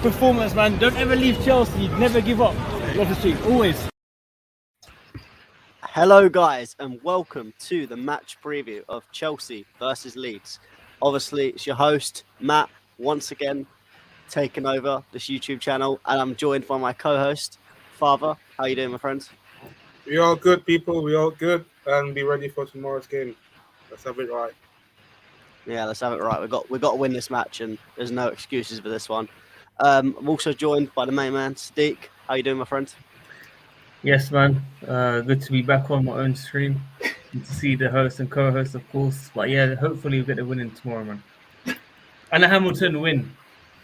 performance, man. Don't ever leave Chelsea. Never give up. Love the streak, always. Hello, guys, and welcome to the match preview of Chelsea versus Leeds. Obviously, it's your host, Matt, once again taking over this YouTube channel, and I'm joined by my co-host, Father. How you doing, my friends? We all good, people. We all good, and be ready for tomorrow's game. Let's have it right. Yeah, let's have it right. We've got to win this match, and there's no excuses for this one. I'm also joined by the main man, Sadiq. How you doing, my friend? Yes, man. Good to be back on my own stream. Good to see the host and co-host, of course. But yeah, hopefully we'll get the winning tomorrow, man. And a Hamilton win.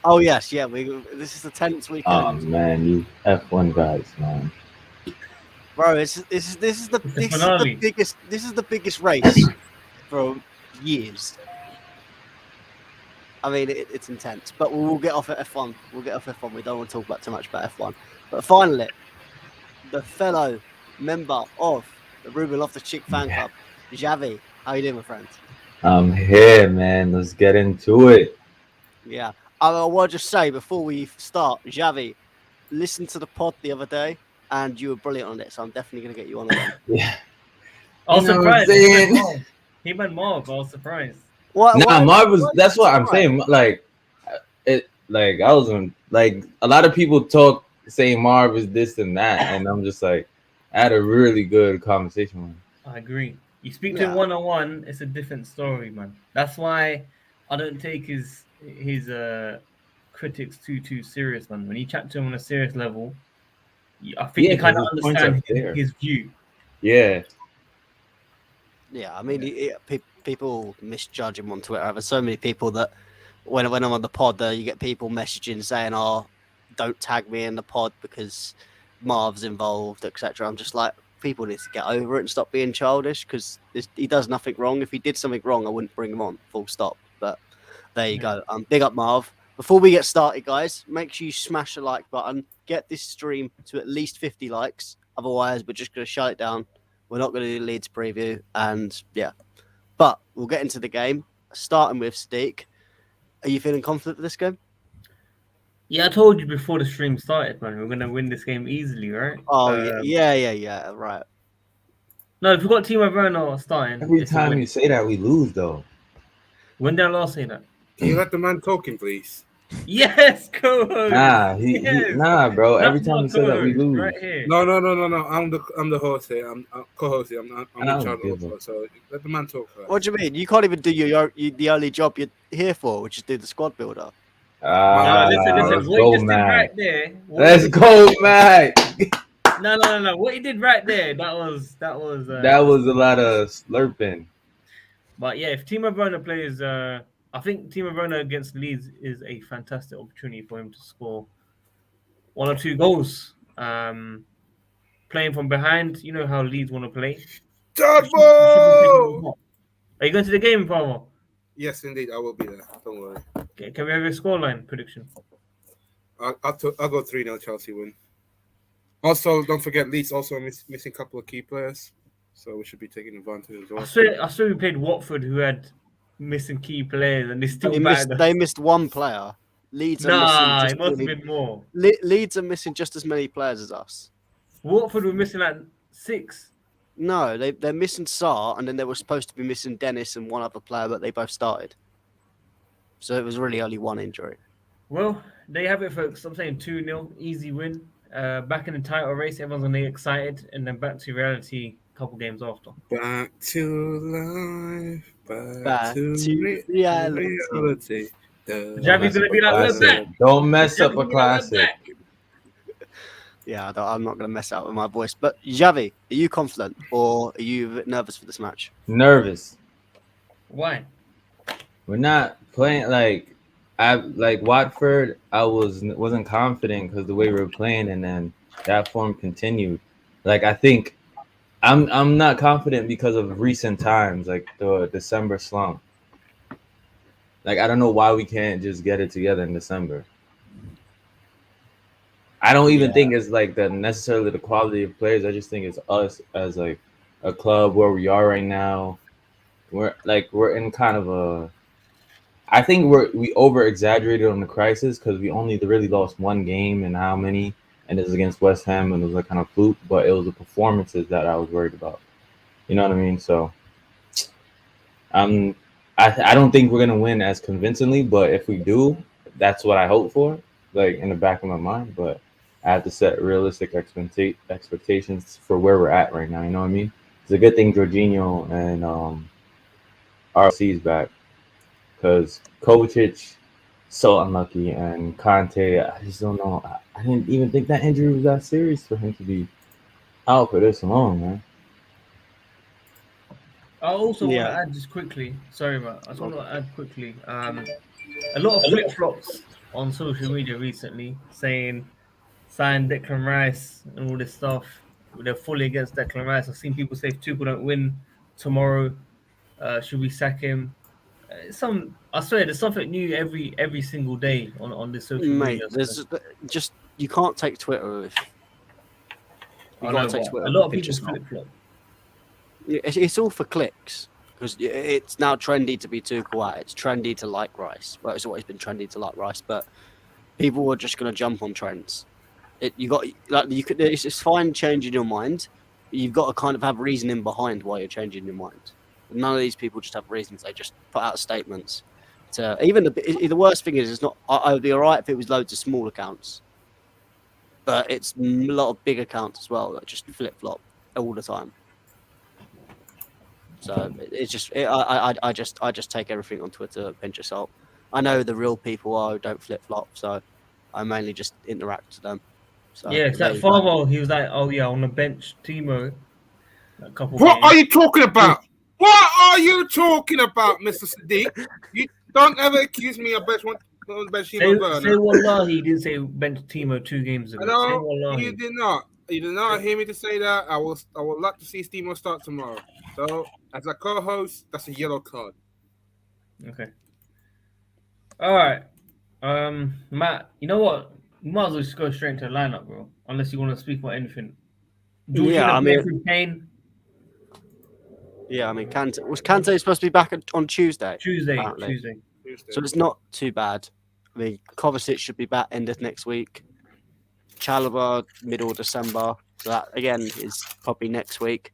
Oh yes, yeah. This is the 10th weekend. Oh man, you F1 guys, man. Bro, this is the biggest race for years. I mean, it's intense, but we'll get off at F1. We don't want to talk about too much about F1. But finally, the fellow member of the Ruben Loftus-Cheek fan club, Javi. How you doing, my friend? I'm here, man. Let's get into it. Yeah. I want to just say before we start, Javi, listened to the pod the other day, and you were brilliant on it. So I'm definitely going to get you on it. Yeah. I was surprised. He went Marv. I was surprised. Marv was. That's what I'm saying. Like, I was like a lot of people talk saying Marv is this and that, and I'm just like, I had a really good conversation with him. I agree. You speak to him one-on-one, it's a different story, man. That's why I don't take his critics too serious, man. When you chat to him on a serious level, I think you kind of understand his view. Yeah. Yeah, I mean, people misjudge him on Twitter. There's so many people that when I'm on the pod, you get people messaging saying, "Oh, don't tag me in the pod because Marv's involved," etc. I'm just like, people need to get over it and stop being childish because he does nothing wrong. If he did something wrong, I wouldn't bring him on. Full stop. But there you go. Big up, Marv. Before we get started, guys, make sure you smash the like button. Get this stream to at least 50 likes. Otherwise, we're just going to shut it down. We're not going to do Leeds preview. And yeah, but we'll get into the game. Starting with Sadiq. Are you feeling confident for this game? Yeah, I told you before the stream started, man. We're going to win this game easily, right? Oh, yeah. Right. No, if we've got Timo Werner starting. Every time you say that, we lose, though. When did I last say that? Can you let the man talking, please? Yes, co-host. Nah, bro. Every time you say that, we lose. Right here. No. I'm the host here. I'm co-host here. I'm the channel. So let the man talk. What do you mean? You can't even do the only job you're here for, which is do the squad builder. Listen. What you just did right there. Let's go, Matt. No. What you did right there, that was that was a lot of slurping. But yeah, if Timo Werner plays, I think Timo Werner against Leeds is a fantastic opportunity for him to score 1 or 2 goals. Playing from behind, you know how Leeds want to play. Double! Are you going to the game, Palmer? Yes, indeed, I will be there. Don't worry. Okay, can we have a scoreline prediction? I'll go 3-0 Chelsea win. Also, don't forget Leeds also missing a couple of key players, so we should be taking advantage as well. I swear we played Watford, who had missing key players, and they missed one player. Leeds it must have been more. Leeds are missing just as many players as us. Watford were missing like 6. No, they're missing Sarr, and then they were supposed to be missing Dennis and one other player, but they both started. So it was really only one injury. Well, there you have it, folks. I'm saying 2-0, easy win. Back in the title race, everyone's gonna get excited, and then back to reality a couple games after. Back to life, back to reality. Javi's gonna be like that. Don't mess up a classic. Yeah, I'm not going to mess out with my voice. But Javi, are you confident or are you a bit nervous for this match? Nervous. Why? We're not playing like Watford. I wasn't confident because the way we were playing, and then that form continued. Like I think I'm not confident because of recent times, like the December slump. Like I don't know why we can't just get it together in December. I don't even think it's like necessarily the quality of players. I just think it's us as like a club where we are right now. We're in kind of I think we over exaggerated on the crisis because we only really lost one game and how many, and it was against West Ham and it was a kind of fluke, but it was the performances that I was worried about. You know what I mean? So I don't think we're gonna win as convincingly, but if we do, that's what I hope for, like in the back of my mind. But I have to set realistic expectations for where we're at right now. You know what I mean? It's a good thing Jorginho and RLC is back because Kovacic so unlucky and Kante. I just don't know. I didn't even think that injury was that serious for him to be out for this long, man. I also want Yeah. to add just quickly. Sorry, Matt. I just want to add quickly. A lot of flip flops on social media recently saying sign Declan Rice and all this stuff. They're fully against Declan Rice. I've seen people say if Tuchel don't win tomorrow, should we sack him? I swear, there's something new every single day on this social Mate, media. there's just you can't take Twitter with. You I gotta know, take but Twitter a with lot of a pinch people of salt. flip flop. It's all for clicks because it's now trendy to be too quiet. It's trendy to like Rice. Well, it's always been trendy to like Rice, but people are just going to jump on trends. It's fine changing your mind, but you've got to kind of have reasoning behind why you're changing your mind. None of these people just have reasons. They just put out statements. Even the worst thing is, it's not. I would be alright if it was loads of small accounts, but it's a lot of big accounts as well that just flip flop all the time. So it's just I just take everything on Twitter with a pinch of salt. I know the real people who don't flip flop, so I mainly just interact with them. So Yeah, it's like Farwell. He was like, "Oh yeah, on the bench, Timo." A couple. What games. are you talking about? What are you talking about, Mr. Sadiq? You don't ever accuse me of bench Say wallahi, he didn't say bench Timo 2 games ago. I know Say wallahi. you did not. You did not hear me to say that. I would like to see Steve start tomorrow. So as a co-host, that's a yellow card. Okay. All right. Matt, you know what? You might as well just go straight into the lineup, bro. Unless you want to speak about anything. Yeah, I mean, Kane. Yeah, I mean, Kante supposed to be back on Tuesday? Tuesday. Tuesday. So it's not too bad. I mean, Kovacic should be back end of next week. Chalobah middle of December. So that again is probably next week.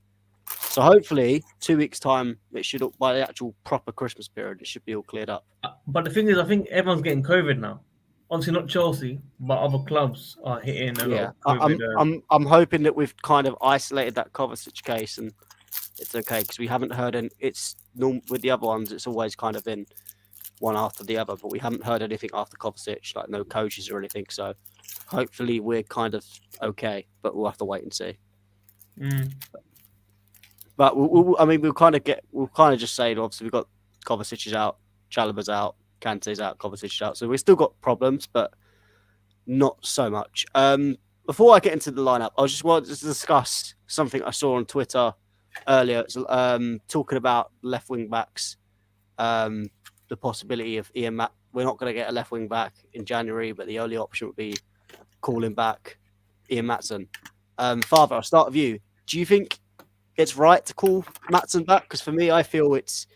So hopefully 2 weeks time, it should by the actual proper Christmas period, it should be all cleared up. But the thing is, I think everyone's getting COVID now. Obviously not Chelsea, but other clubs are hitting a lot of COVID. I'm hoping that we've kind of isolated that Kovacic case and it's okay because we haven't heard any. It's normal with the other ones. It's always kind of been one after the other, but we haven't heard anything after Kovacic, like no coaches or anything. So hopefully we're kind of okay, but we'll have to wait and see. But we'll kind of just say obviously we've got Kovacic is out, Chalobah's out, Kante's out, Kovacic's out. So we've still got problems, but not so much. Before I get into the lineup, I just wanted to discuss something I saw on Twitter earlier. It's, talking about left wing backs, the possibility of Ian Matt. We're not going to get a left wing back in January, but the only option would be calling back Ian Maatsen. Father, I'll start with you. Do you think it's right to call Maatsen back? Because for me, I feel it's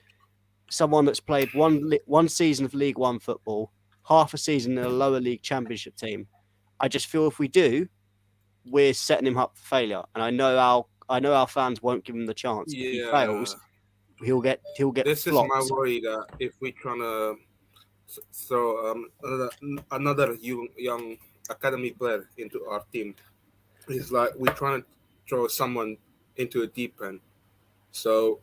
someone that's played one season of League One football, half a season in a lower league championship team. I just feel if we do, we're setting him up for failure. And I know our fans won't give him the chance. Yeah. If he fails, he'll get. This flopped. is my worry that if we trying to throw another young academy player into our team, it's like we're trying to throw someone into a deep end. So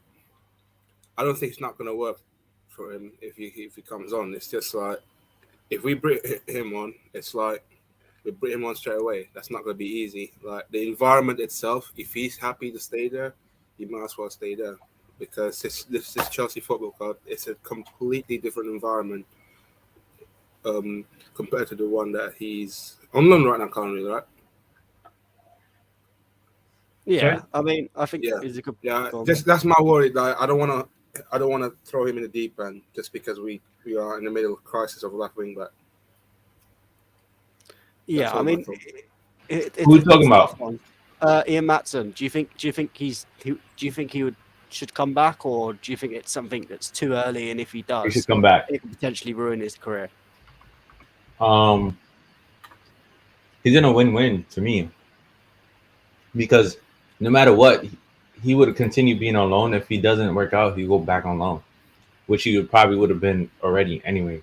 I don't think it's not going to work for him if he comes on. It's just like if we bring him on, it's like we bring him on straight away. That's not going to be easy. Like the environment itself, if he's happy to stay there, he might as well stay there because this Chelsea Football Club, it's a completely different environment compared to the one that he's on loan right now currently, right? Yeah, I mean, I think he's a good. Yeah, that's my worry. Like, I don't want to throw him in the deep end just because we are in the middle of crisis of left wing back. Yeah, I mean, who are you talking about? Ian Maatsen. Do you think he would should come back, or do you think it's something that's too early? And if he He does, should come back. it could potentially ruin his career. He's in a win-win to me because no matter what, he would continue being on loan. If he doesn't work out, he'll go back on loan, which he would have been already anyway.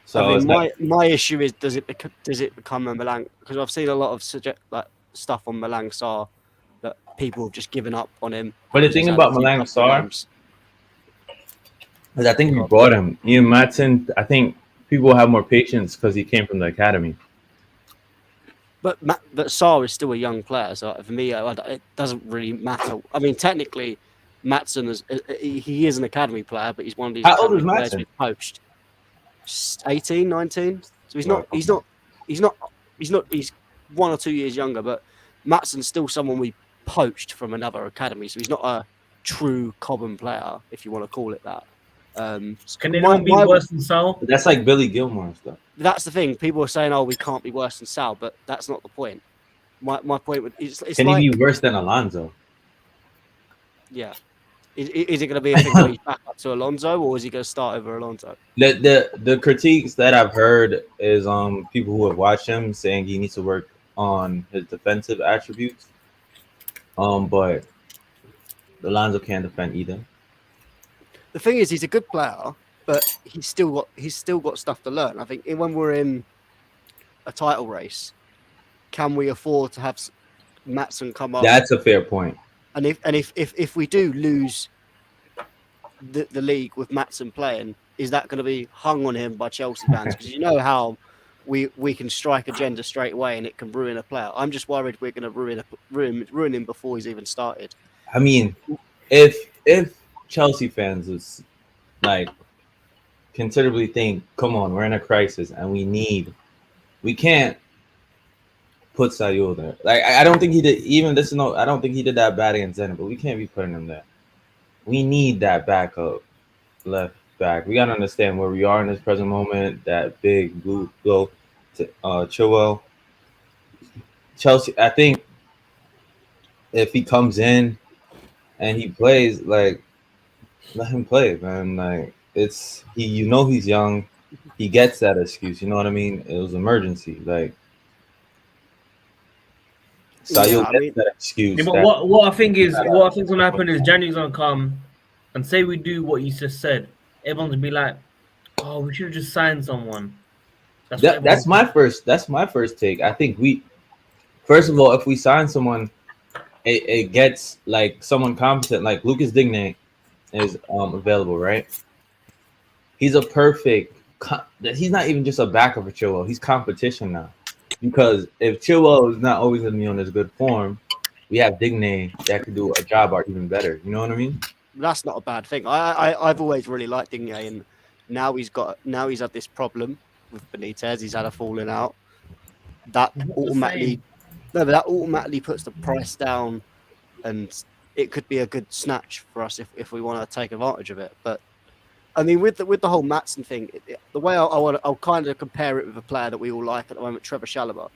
So I mean, my issue is does it become a Malang? Because I've seen a lot of stuff on Malang Sarr that people have just given up on him. But the thing about Malang Sarr is I think we brought him. Ian Matson, I think people have more patience because he came from the academy. But Sarr is still a young player, so for me, it doesn't really matter. I mean, technically, Matson he is an academy player, but he's one of these. How old is players Matson? we've poached. 18, 19. So he's 1 or 2 years younger, but Matson's still someone we poached from another academy, so he's not a true Cobham player, if you want to call it that. Can anyone be worse than Sal? That's like Billy Gilmore and stuff. That's the thing. People are saying, "Oh, we can't be worse than Sal," but that's not the point. My point is, it's Can like, he be worse than Alonso? Yeah. Is it going to be a thing where he's back up to Alonso, or is he going to start over Alonso? The critiques that I've heard is people who have watched him saying he needs to work on his defensive attributes. But Alonso can't defend either. The thing is, he's a good player, but he's still got stuff to learn. I think when we're in a title race, can we afford to have Maatsen come up? That's a fair point. And if we do lose the league with Maatsen playing, is that going to be hung on him by Chelsea fans? Because you know how we can strike agenda straight away and it can ruin a player. I'm just worried we're going to ruin him before he's even started. I mean, if Chelsea fans is like considerably think, come on, we're in a crisis and we can't put Sayul there. Like I don't think he did. I don't think he did that bad against Zenit, but we can't be putting him there. We need that backup left back. We gotta understand where we are in this present moment. That big blue blow to Chilwell. Chelsea. I think if he comes in and he plays, like let him play, man. Like he's young. He gets that excuse. You know what I mean? It was emergency. Like. So you'll get that excuse. Yeah, but what I think is gonna happen is January's gonna come and say we do what you just said. Everyone's gonna be like, "Oh, we should have just signed someone." That's my first take. I think first of all, if we sign someone, it gets like someone competent, like Lucas Digne is available, right? He's a perfect. He's not even just a backup for Chilwell. He's competition now. Because if Chilwell is not always going to be on his good form, we have Digne that could do a job or even better. You know what I mean? That's not a bad thing. I've always really liked Digne, and now he's had this problem with Benitez. He's had a falling out. That automatically puts the price down, and it could be a good snatch for us if we want to take advantage of it. But I mean, with the whole Maatsen thing, the way I'll kind of compare it with a player that we all like at the moment, Trevor Chalobah.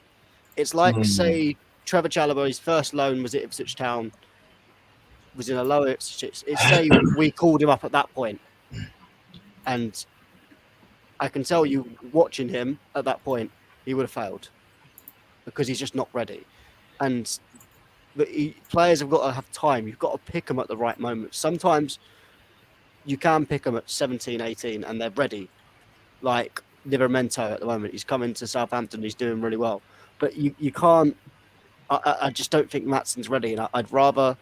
It's like, say, Trevor Chalobah, his first loan was at Ipswich Town, was in a lower Ipswich. It's say we called him up at that point, and I can tell you, watching him at that point, he would have failed because he's just not ready. And players have got to have time. You've got to pick them at the right moment. Sometimes you can pick them at 17, 18, and they're ready. Like Livramento at the moment. He's coming to Southampton. He's doing really well. But you can't... I just don't think Maatsen's ready. And I'd rather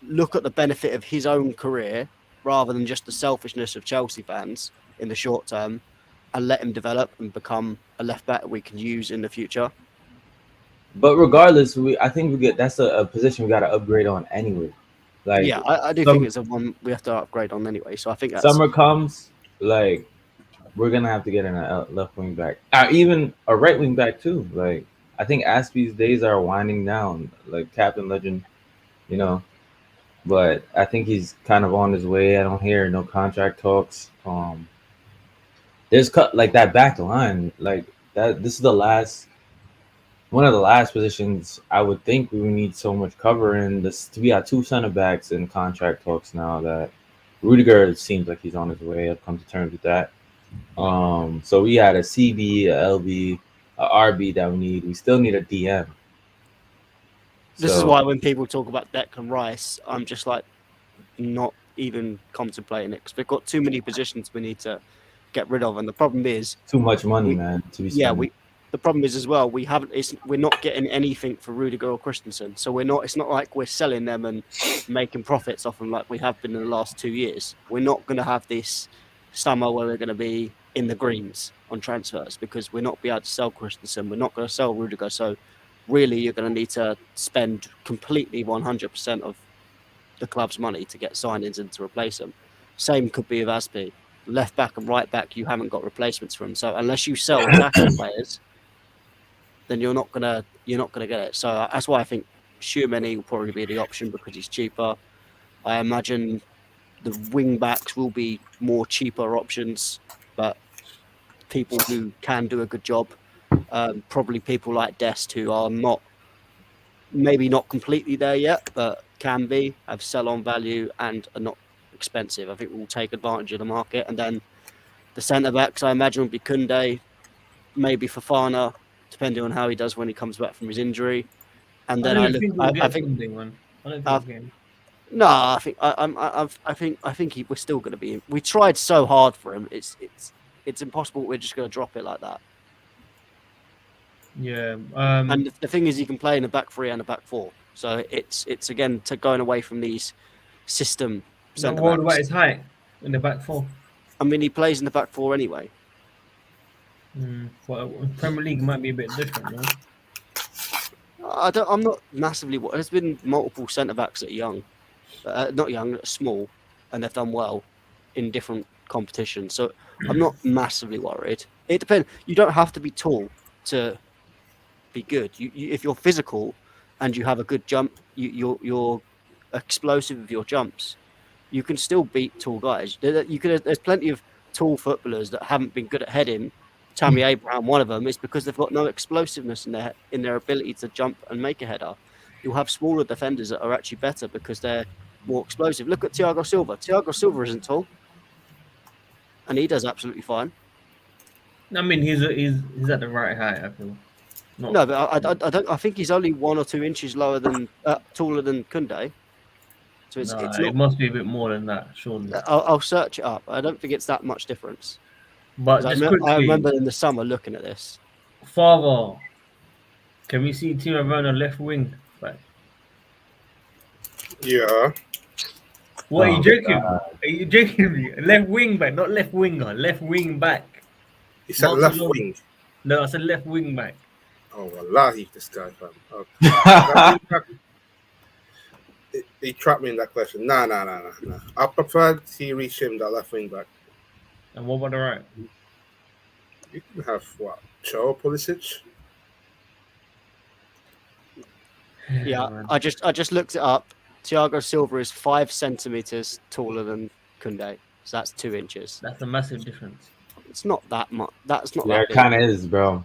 look at the benefit of his own career rather than just the selfishness of Chelsea fans in the short term and let him develop and become a left back we can use in the future. But regardless, I think that's a position we got to upgrade on anyway. Like, yeah, I do think it's a one we have to upgrade on anyway. So I think that's... Summer comes, like, we're going to have to get in a left wing back. Even a right wing back, too. Like, I think Aspie's days are winding down. Like, Captain Legend, you know. But I think he's kind of on his way. I don't hear no contract talks. There's like that back line. Like, this is the last one of the last positions I would think we would need so much cover in. This we got 2 center backs in contract talks now. That Rudiger seems like he's on his way. I've come to terms with that. So we had a CB, a LB, a RB that we need. We still need a DM. This is why when people talk about Declan Rice, I'm just like not even contemplating it because we've got too many positions we need to get rid of, and the problem is too much money, man. To be spending. The problem is as well we're not getting anything for Rudiger or Christensen, so it's not like we're selling them and making profits off them like we have been in the last 2 years. We're not going to have this summer where we're going to be in the greens on transfers because we're not be able to sell Christensen, we're not going to sell Rudiger, so really you're going to need to spend completely 100% of the club's money to get signings and to replace them. Same could be with Aspi. Left back and right back, you haven't got replacements for them. So unless you sell attacking players, then you're not gonna get it. So that's why I think Tchouaméni will probably be the option because he's cheaper. I imagine the wing backs will be more cheaper options, but people who can do a good job, probably people like Dest who are maybe not completely there yet, but can be, have sell-on value and are not expensive. I think we'll take advantage of the market. And then the centre-backs, I imagine, will be Koundé, maybe Fofana, depending on how he does when he comes back from his injury. And then I think we're still going to be. We tried so hard for him. It's impossible. We're just going to drop it like that. Yeah. And the thing is, you can play in a back 3 and a back 4. So it's again to going away from these system. The worldwide is high in the back 4. I mean, he plays in the back 4 anyway. Well, Premier League might be a bit different, no? I'm not massively. There's been multiple centre backs that are young, not young, small, and they've done well in different competitions. So I'm not massively worried. It depends. You don't have to be tall to be good. If you're physical and you have a good jump, you're explosive with your jumps. You can still beat tall guys. There's plenty of tall footballers that haven't been good at heading. Tammy Abraham, one of them, is because they've got no explosiveness in their ability to jump and make a header. You'll have smaller defenders that are actually better because they're more explosive. Look at Thiago Silva. Thiago Silva isn't tall, and he does absolutely fine. I mean, he's at the right height. I feel. No, but I don't. I think he's only 1 or 2 inches taller than Koundé. So it must be a bit more than that, surely. I'll search it up. I don't think it's that much difference. But I remember in the summer looking at this. Father, can we see Timo Werner left wing back? Yeah. What, are you joking? Are you joking me? Left wing back, not left winger. Left wing back. He said left wing. No, I said left wing back. Oh, wallahi, this guy, fam. Okay. He trapped me in that question. Nah. I prefer to reach him that left wing back. And what about the right? You can have what? Cho Pulisic? Yeah, I just looked it up. Thiago Silva is 5 centimeters taller than Koundé, so that's 2 inches. That's a massive difference. It's not that much. That's not. Yeah, that it kind of is, bro.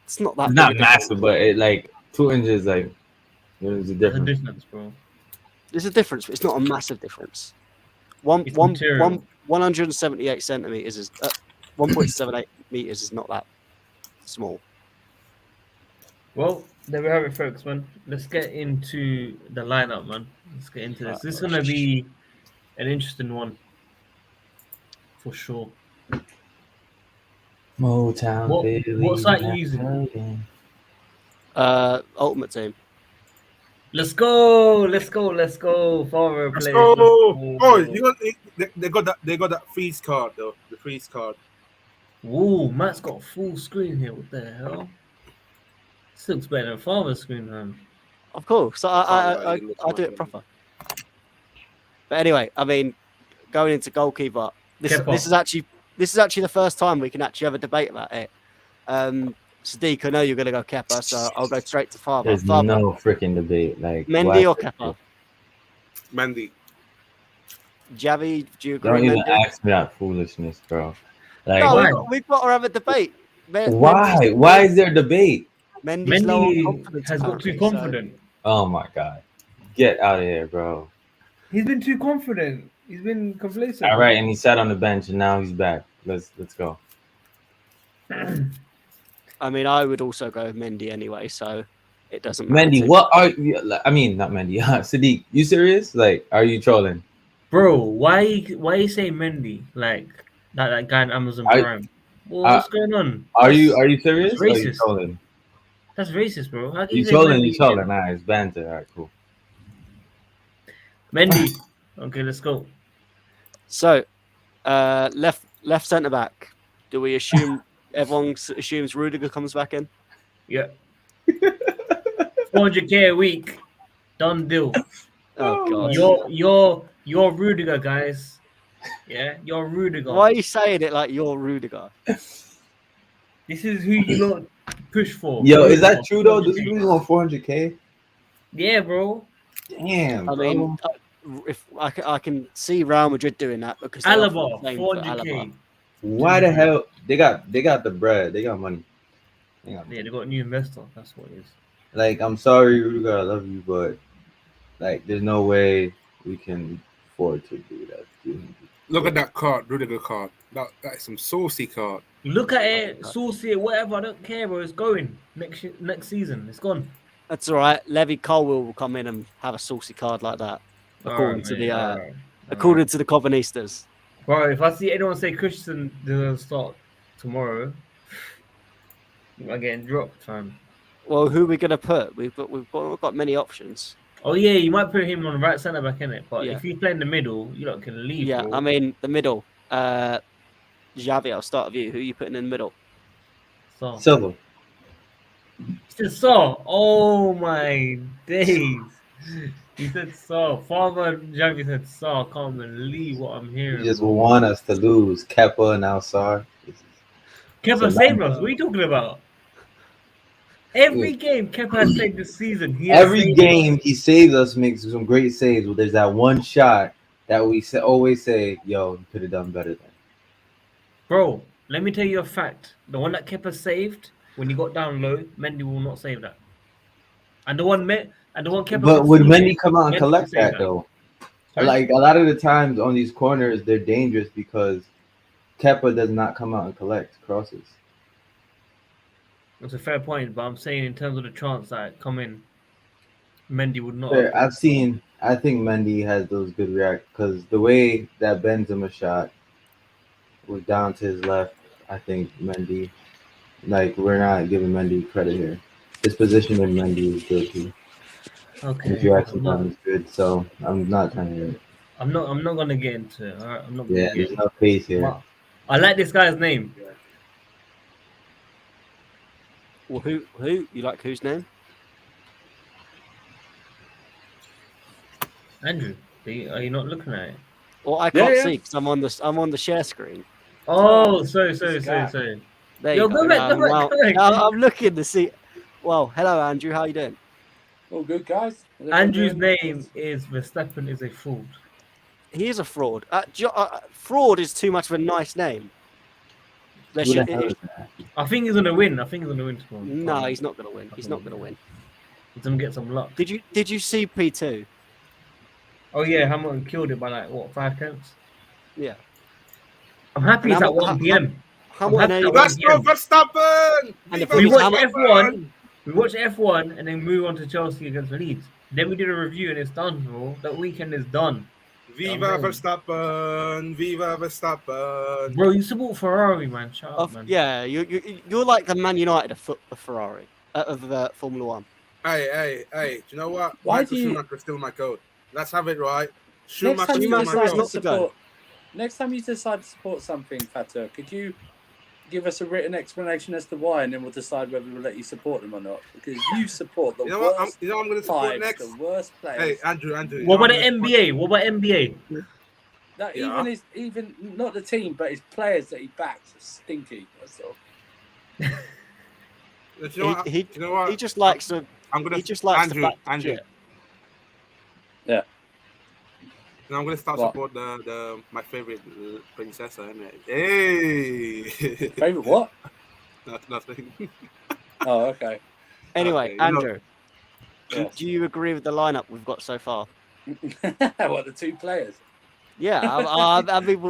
It's not that. It's not massive, but it like 2 inches. Like, there's a difference. There's a difference, bro. There's a difference, but it's not a massive difference. 178 centimeters is 1.78 meters is not that small. Well, there we have it, folks, man. Let's get into the lineup, man. Let's get into this. This is gonna be an interesting one, for sure. Motown. What site are you using? Ultimate Team. Let's go. Father Let's plays. go. Oh, they got that freeze card though. The freeze card. Ooh, Matt's got full screen here. What the hell? This looks better than Father's screen, man. Of course, I do it proper. But anyway, I mean, going into goalkeeper, this is actually the first time we can actually have a debate about it. Sadiq, I know you're going to go Kepa, so I'll go straight to Father. There's no freaking debate. Like Mendy or Kepa? Mendy. Javi, do you agree? Don't even Mendy? ask me that foolishness, bro. Like, No, we've got to have a debate. why? Why is there debate? Mendy's low on Mendy confidence. has got too apparently, so- confident. Oh my god, get out of here, bro. He's been too confident. He's been complacent. All right, and he sat on the bench, and now he's back. Let's go. I mean, I would also go with Mendy anyway, so it doesn't matter. Mendy, what are you? I mean, not Mendy. Sadiq, you serious? Like, are you trolling? Bro, why you say Mendy like that guy in Amazon Prime? What's going on? Are you serious? That's Or are you racist. trolling? That's racist, bro. How can You say trolling? Mendy? You trolling? Nah, it's banter. All right, cool. Mendy. Okay, let's go. So, left centre back. Do we assume everyone assumes Rudiger comes back in? Yeah. 400k a week. Done deal. Oh god. You're Rudiger, guys. Yeah, you're Rudiger. Why are you saying it like you're Rudiger? This is who you lot push for. Yo, Push is that for true though? 400K. Does he really want 400k? Yeah, bro. Damn. I Bro. mean, if I can see Real Madrid doing that because they offer Alaba, the same for 400k. Alaba. Why the hell they got the bread? They got money. Yeah, they got a new investor. That's what it is. Like, I'm sorry, Rudiger, I love you, but like, there's no way we can afford to do that. Look at that card, Rudiger card. That is some saucy card. Look at it, saucy it, whatever. I don't care, bro. It's going next season. It's gone. That's all right. Levy Colwill will come in and have a saucy card like that, according to the according to the Covenistas. Bro, if I see anyone say Christian doesn't start tomorrow, I'm getting dropped, fam. Well, who are we gonna put? We've got many options. Oh yeah, you might put him on right centre back in it, but Yeah. if you play in the middle, you lot can leave. Yeah, bro. I mean the middle. Xavi, I'll start with you. Who are you putting in the middle? So. Silver. He said so. Oh my days. He said so. Father Javi said so. I can't believe what I'm hearing. You just want us to lose. Kepa and Alsar. Kepa so saved now- us. What are you talking about? Every game Kepa has played this season. Every saved game he saves us, makes some great saves. But there's that one shot that we always say, "Yo, you could have done better than." Bro, let me tell you a fact. The one that Kepa saved when he got down low, Mendy will not save that. And the one Kepa. But would conceded, Mendy come out and Mendy collect will save that though? Sorry? Like a lot of the times on these corners, they're dangerous because Kepa does not come out and collect crosses. That's a fair point, but I'm saying in terms of the chance that come in, Mendy would not. Fair. I think Mendy has those good reacts because the way that Benzema shot was down to his left. I think Mendy, like, we're not giving Mendy credit here. His position in Mendy is good too. Okay. His reaction time is good, so I'm not trying to. I'm not gonna get into it. All right, I'm not. Gonna Yeah, get there's into no pace here. it. I like this guy's name. Well, who you like? Whose name? Andrew, are you not looking at it? Well, I can't see because I'm on the share screen. Oh, sorry. There Yo, you go go. back, go back. I'm looking to see. Well, hello Andrew, how you doing? All good, guys. Andrew's name is Verstappen is a fraud. He is a fraud. Fraud is too much of a nice name. There Who the should- hell it- is that? I think he's gonna win. tomorrow. no, he's not going to win. He's not going to win. He's gonna get some luck. Did you see P2? Oh yeah, Hamilton killed it by like what 5 tenths. Yeah. I'm happy it's And at 1 p.m. Hamilton happy only that Let's go, Verstappen! And if Viva We was watched Verstappen! F1. We watched F1 and then move on to Chelsea against Leeds. Then we did a review and it's done, bro. That weekend is done. Viva Amen. Verstappen! Viva Verstappen! Bro, you support Ferrari, man. Shut up, man. Yeah, you're like the Man United of Ferrari of Formula One. Hey, do you know what? Why Michael do you- Schumacher steal my code. Let's have it right. Next Schumacher time, you steal my Schumacher is decide code. not to to go. support, next time you decide to support something, Fatou, could you give us a written explanation as to why, and then we'll decide whether we'll let you support them or not? Because you support the You know what? worst I'm going to support five, next. the worst Hey, players. Andrew. What you about know the I'm gonna support- NBA? What about NBA? No, Yeah. even not the team, but his players that he backs are stinky. That's all. Do you know what? He Do you know what? he just likes to. I'm gonna. He just likes Andrew, to back Andrew. shit. And I'm gonna start What? support the my favorite princess, innit? Hey. Favorite what? Nothing. Oh, okay. Anyway, Okay, you know- Andrew, Yes. do you agree with the lineup we've got so far? What, the two players? Yeah, I mean,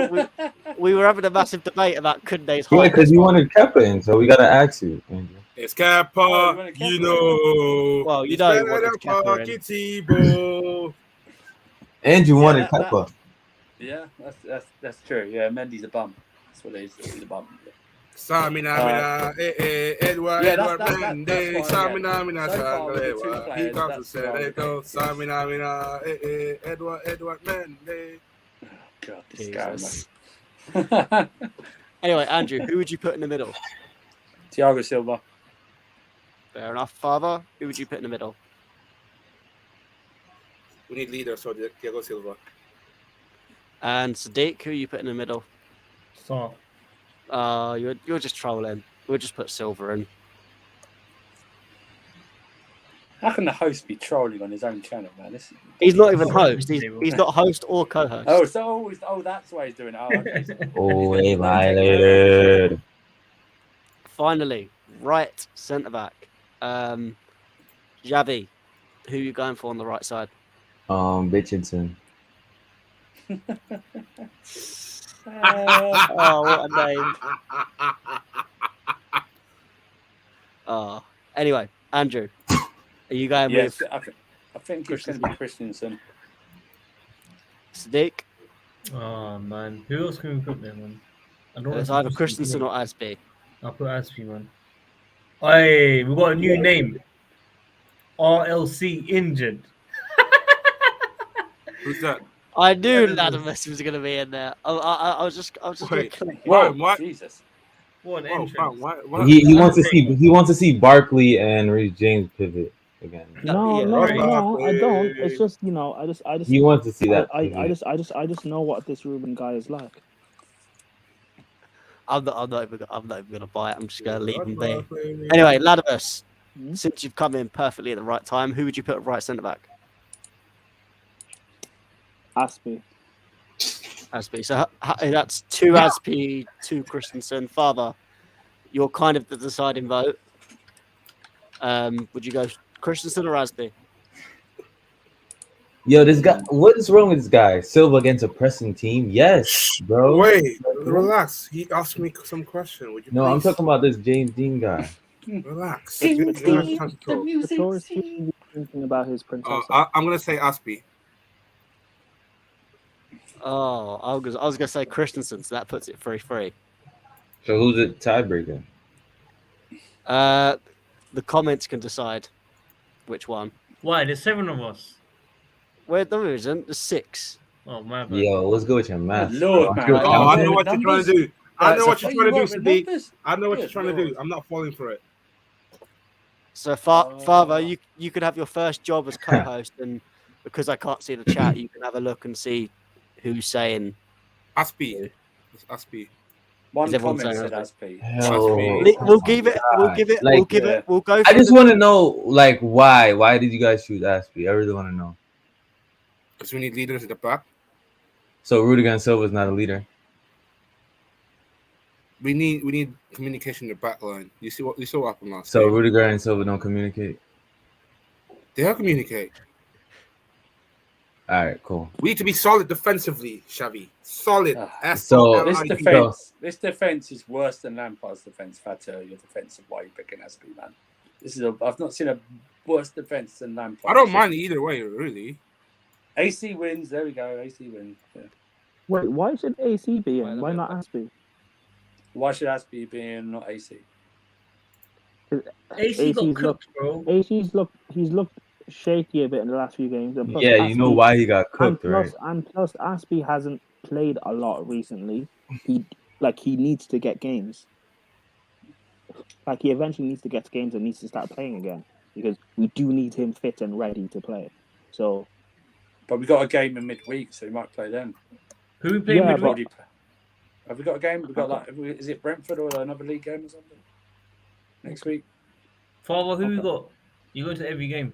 we were having a massive debate about Kunde's Yeah, height. because you wanted Kepa in, so we gotta ask you, Andrew. It's Kappa, Oh, you want a you Kappa? know. Well, you It's know you better wanted than Kappa in. Pochettino. Andrew Yeah, wanted that- Kepa. Yeah, that's true. Yeah, Mendy's a bum. That's what it is. He's a bum. Samina, Edward, yeah, Edward that's Mendes, why, yeah. Samina, So far with the two He players, comes to that's say, why they we go, picked. Samina, Edward Mendes. God, this guy, Jesus. man. Anyway, Andrew, who would you put in the middle? Thiago Silva. Fair enough, Father. Who would you put in the middle? We need leaders, so Thiago Silva. And Sadiq, who you put in the middle? So, You're just trolling. We'll just put Silver in. How can the host be trolling on his own channel, man? This is... He's not even host. He's not host or co-host. That's why he's doing it. Oh, okay. Oh, he violated. Finally, right centre back. Javi, who are you going for on the right side? Bitchinson. Oh, what a name. Oh. Anyway, Andrew, are you going Yes, with I think it's going to be Christensen. Sadiq? oh man, who else can we put there, man? I don't It's want either Christensen or Asby. I'll put Aspie, man. Hey, we got a new name. RLC injured. Who's that? I knew Latimus was going to be in there. I was just Wait. gonna... Why? Whoa, What? Jesus. What an Oh, entrance. why? He wants to see Barkley and Reece James pivot again. No, Yeah, no, right. no, I don't. It's just I just He wants to see that. I pivot. just know what this Ruben guy is like. I'm not even gonna buy it. I'm just gonna leave him be. Anyway, Latimus, since you've come in perfectly at the right time, who would you put at right centre back? Aspie. Aspi. So that's two Aspi, two Christensen. Father, you're kind of the deciding vote. Would you go Christensen or Aspi? Yo, this guy. What is wrong with this guy? Silva against a pressing team? Yes, bro. Wait, relax. He asked me some question. Would you No, I'm please talking about this James Dean guy. relax? The music tourist scene. thinking about his princess. I'm gonna say Aspie. Oh, I was gonna say Christensen, so that puts it 3-3. So who's the tiebreaker? The comments can decide which one. Why? There's 7 of us. Where there isn't, there's 6. Oh my bad. Yo, what's good with your math? Good Lord, man. Oh, I know With what you're trying numbers? to do. I know what you're You trying to do, work with Sadiq. numbers? I know what you're Good trying to do. Lord. I'm not falling for it. So Father, you could have your first job as co-host, and because I can't see the chat, you can have a look and see who's saying. Aspie. It's Aspie. One Is everyone comment saying said Aspie. Hell, We'll give it. Like, We'll go. I just want to know, like, why? Why did you guys choose Aspie? I really want to know. Because we need leaders at the back. So Rudiger and Silva is not a leader. We need communication in the back line. You saw what happened last So game. Rudiger and Silva don't communicate. They don't communicate. All right, cool. We need to be solid defensively, Xavi. Solid. So- This defense is worse than Lampard's defense. Fato, your defense of why you're picking Aspie, man. I've not seen a worse defense than Lampard. I don't mind either way, really. AC wins. There we go. AC wins. Yeah. Wait, why should AC be Why in? not Why be not in? Aspie? Why should Aspie be in, not AC? AC got AC's cooked, bro. He's looked shaky a bit in the last few games. And plus Yeah, you know Aspie- why he got cooked, right? And plus, Aspie hasn't played a lot recently. He needs to get games. Like he eventually needs to get games and needs to start playing again because we do need him fit and ready to play. So, But we got a game in midweek, so he might play then. Who we playing Yeah, midweek? Have we got a game? We got is it Brentford or another league game or something next week? Father, who we got? You go to every game.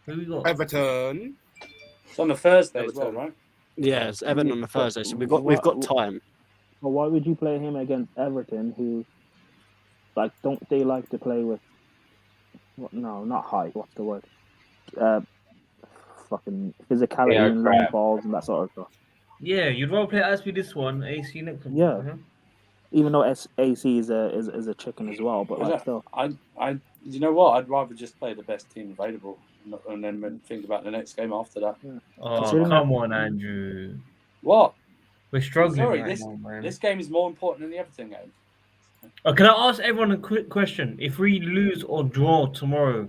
Who we got? Everton. It's on the Thursday as well, right? Yeah, it's Everton on the Thursday, so we've got time. but why would you play him against Everton, who, like, don't they like to play with No, not height. What's the word? Fucking physicality They are and long crap. balls and that sort of stuff. Yeah, you'd rather play Aspi this one, AC next one. Yeah. Uh-huh. Even though AC is a chicken as well, but like still. You know what? I'd rather just play the best team available, and then think about the next game after that. Oh, Considering come on, Andrew. What? We're struggling Sorry, right now, man. this game is more important than the Everton game. Can I ask everyone a quick question? If we lose or draw tomorrow,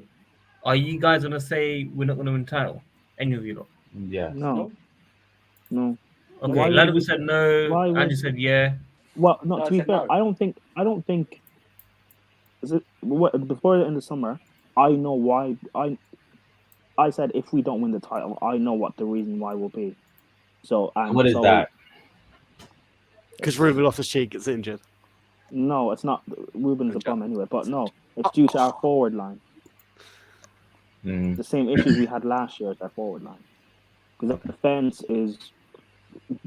are you guys gonna say we're not gonna win title? Any of you lot? Yeah. No. Okay, Why would Lando we- said no. why would- Andrew said yeah. Well, no. No, To I be said fair, no. I don't think. Before the end of summer, I know why. I said if we don't win the title, I know what the reason why will be. So and What is so, that? Because Ruben Loftus-Cheek gets injured. No, it's not. Ruben's a bum anyway, but no, it's due to our forward line. Mm. The same issues we had last year at our forward line. Because our defense is,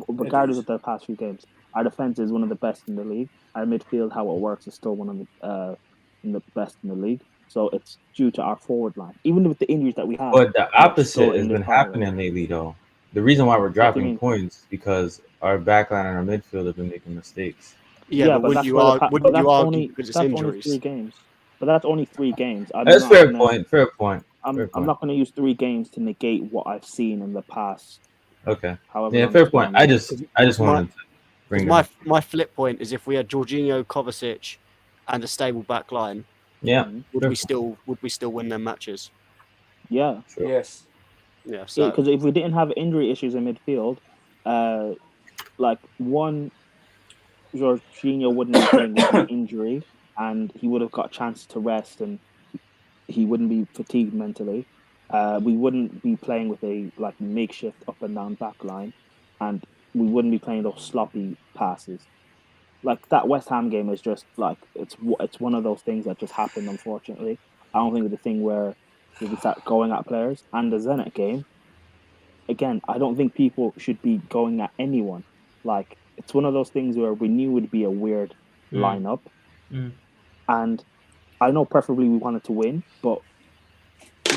regardless of the past few games, our defense is one of the best in the league. Our midfield, how it works, is still one of the best in the league. So it's due to our forward line, even with the injuries that we have. But the still opposite has in been this final. happening lately, though. The reason why we're you dropping mean? points is because our backline and our midfield have been making mistakes. Yeah, but wouldn't that's you where the argue, pa- wouldn't but you that's argue only because it's that's only injuries? 3 games. But that's only 3 games. That's fair point. Fair point. I'm Fair point. not going to use 3 games to negate what I've seen in the past. Okay. However, Yeah, long fair it's point. been. I just wanted to bring it up. My flip point is if we had Jorginho, Kovacic, and a stable back line, Yeah. would fair we still win them matches? Yeah, Sure. Yes. Yeah, so because if we didn't have injury issues in midfield, like one, Jorginho wouldn't be playing with an injury, and he would have got a chance to rest, and he wouldn't be fatigued mentally. We wouldn't be playing with a like makeshift up and down back line, and we wouldn't be playing those sloppy passes. Like that West Ham game is just like it's one of those things that just happened. Unfortunately, I don't think it's a thing where we can start going at players. And the Zenit game, again, I don't think people should be going at anyone. Like it's one of those things where we knew it would be a weird lineup, and I know preferably we wanted to win, but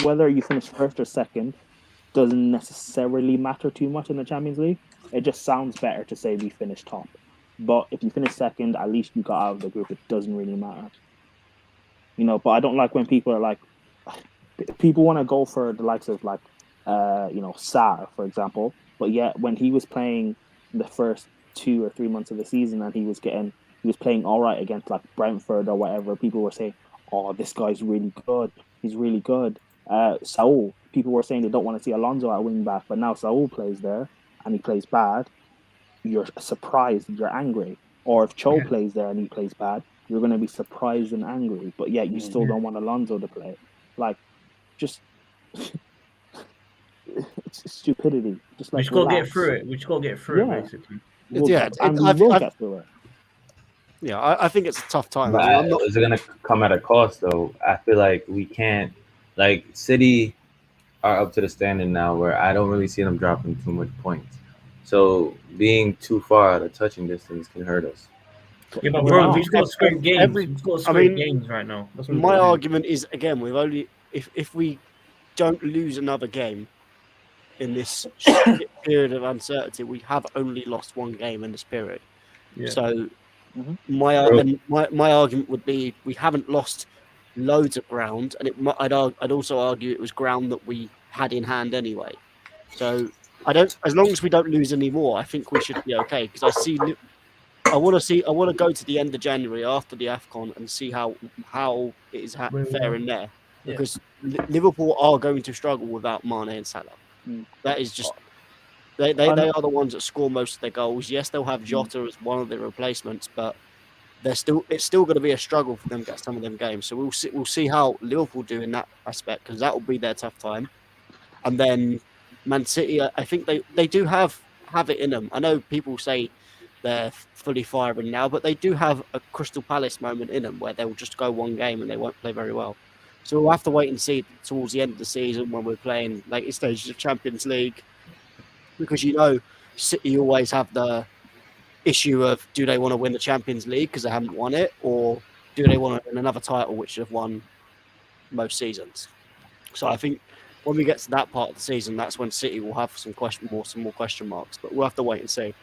whether you finish first or second doesn't necessarily matter too much in the Champions League. It just sounds better to say we finished top. But if you finish second, at least you got out of the group. It doesn't really matter. But I don't like when people are like, people want to go for the likes of like, Sarr, for example. But yet when he was playing the first 2 or 3 months of the season and he was playing all right against like Brentford or whatever, people were saying, oh, this guy's really good. He's really good. Saul, people were saying they don't want to see Alonso at wing back, but now Saul plays there and he plays bad. You're surprised, you're angry. Or if Cho plays there and he plays bad, you're going to be surprised and angry. But yet you still don't want Alonso to play. Like, just it's stupidity. Just like We just got to get relax. through it. We just got to get through Yeah. it, basically. We'll Yeah, get, and we I've- will I've- get through it. yeah, I think it's a tough time. But I'm not, is it gonna come at a cost though? I feel like we can't. Like City are up to the standard now, where I don't really see them dropping too much points. So being too far out of touching distance can hurt us. Yeah, but We're bro, not. we've got to scrape games. Every- We've got to I scrape mean, games right now. That's what we've my got to do. argument is again, we've only if we don't lose another game in this period of uncertainty, we have only lost 1 game in this period. Yeah. So Mhm. my argument would be we haven't lost loads of ground, and I'd also argue it was ground that we had in hand anyway. So as long as we don't lose any more, I think we should be okay. Because I want to go to the end of January after the AFCON and see how it is faring there. Yeah. Because Liverpool are going to struggle without Mane and Salah. That is just they are the ones that score most of their goals. Yes, they'll have Jota as one of their replacements, but it's still going to be a struggle for them to get some of them games. So we'll see how Liverpool do in that aspect, because that will be their tough time. And then Man City, I think they do have it in them. I know people say they're fully firing now, but they do have a Crystal Palace moment in them where they'll just go 1 game and they won't play very well. So we'll have to wait and see towards the end of the season when we're playing later stages of Champions League, because City always have the issue of, do they want to win the Champions League because they haven't won it, or do they want to win another title which they've won most seasons. So I think when we get to that part of the season, that's when City will have some more question marks. But we'll have to wait and see.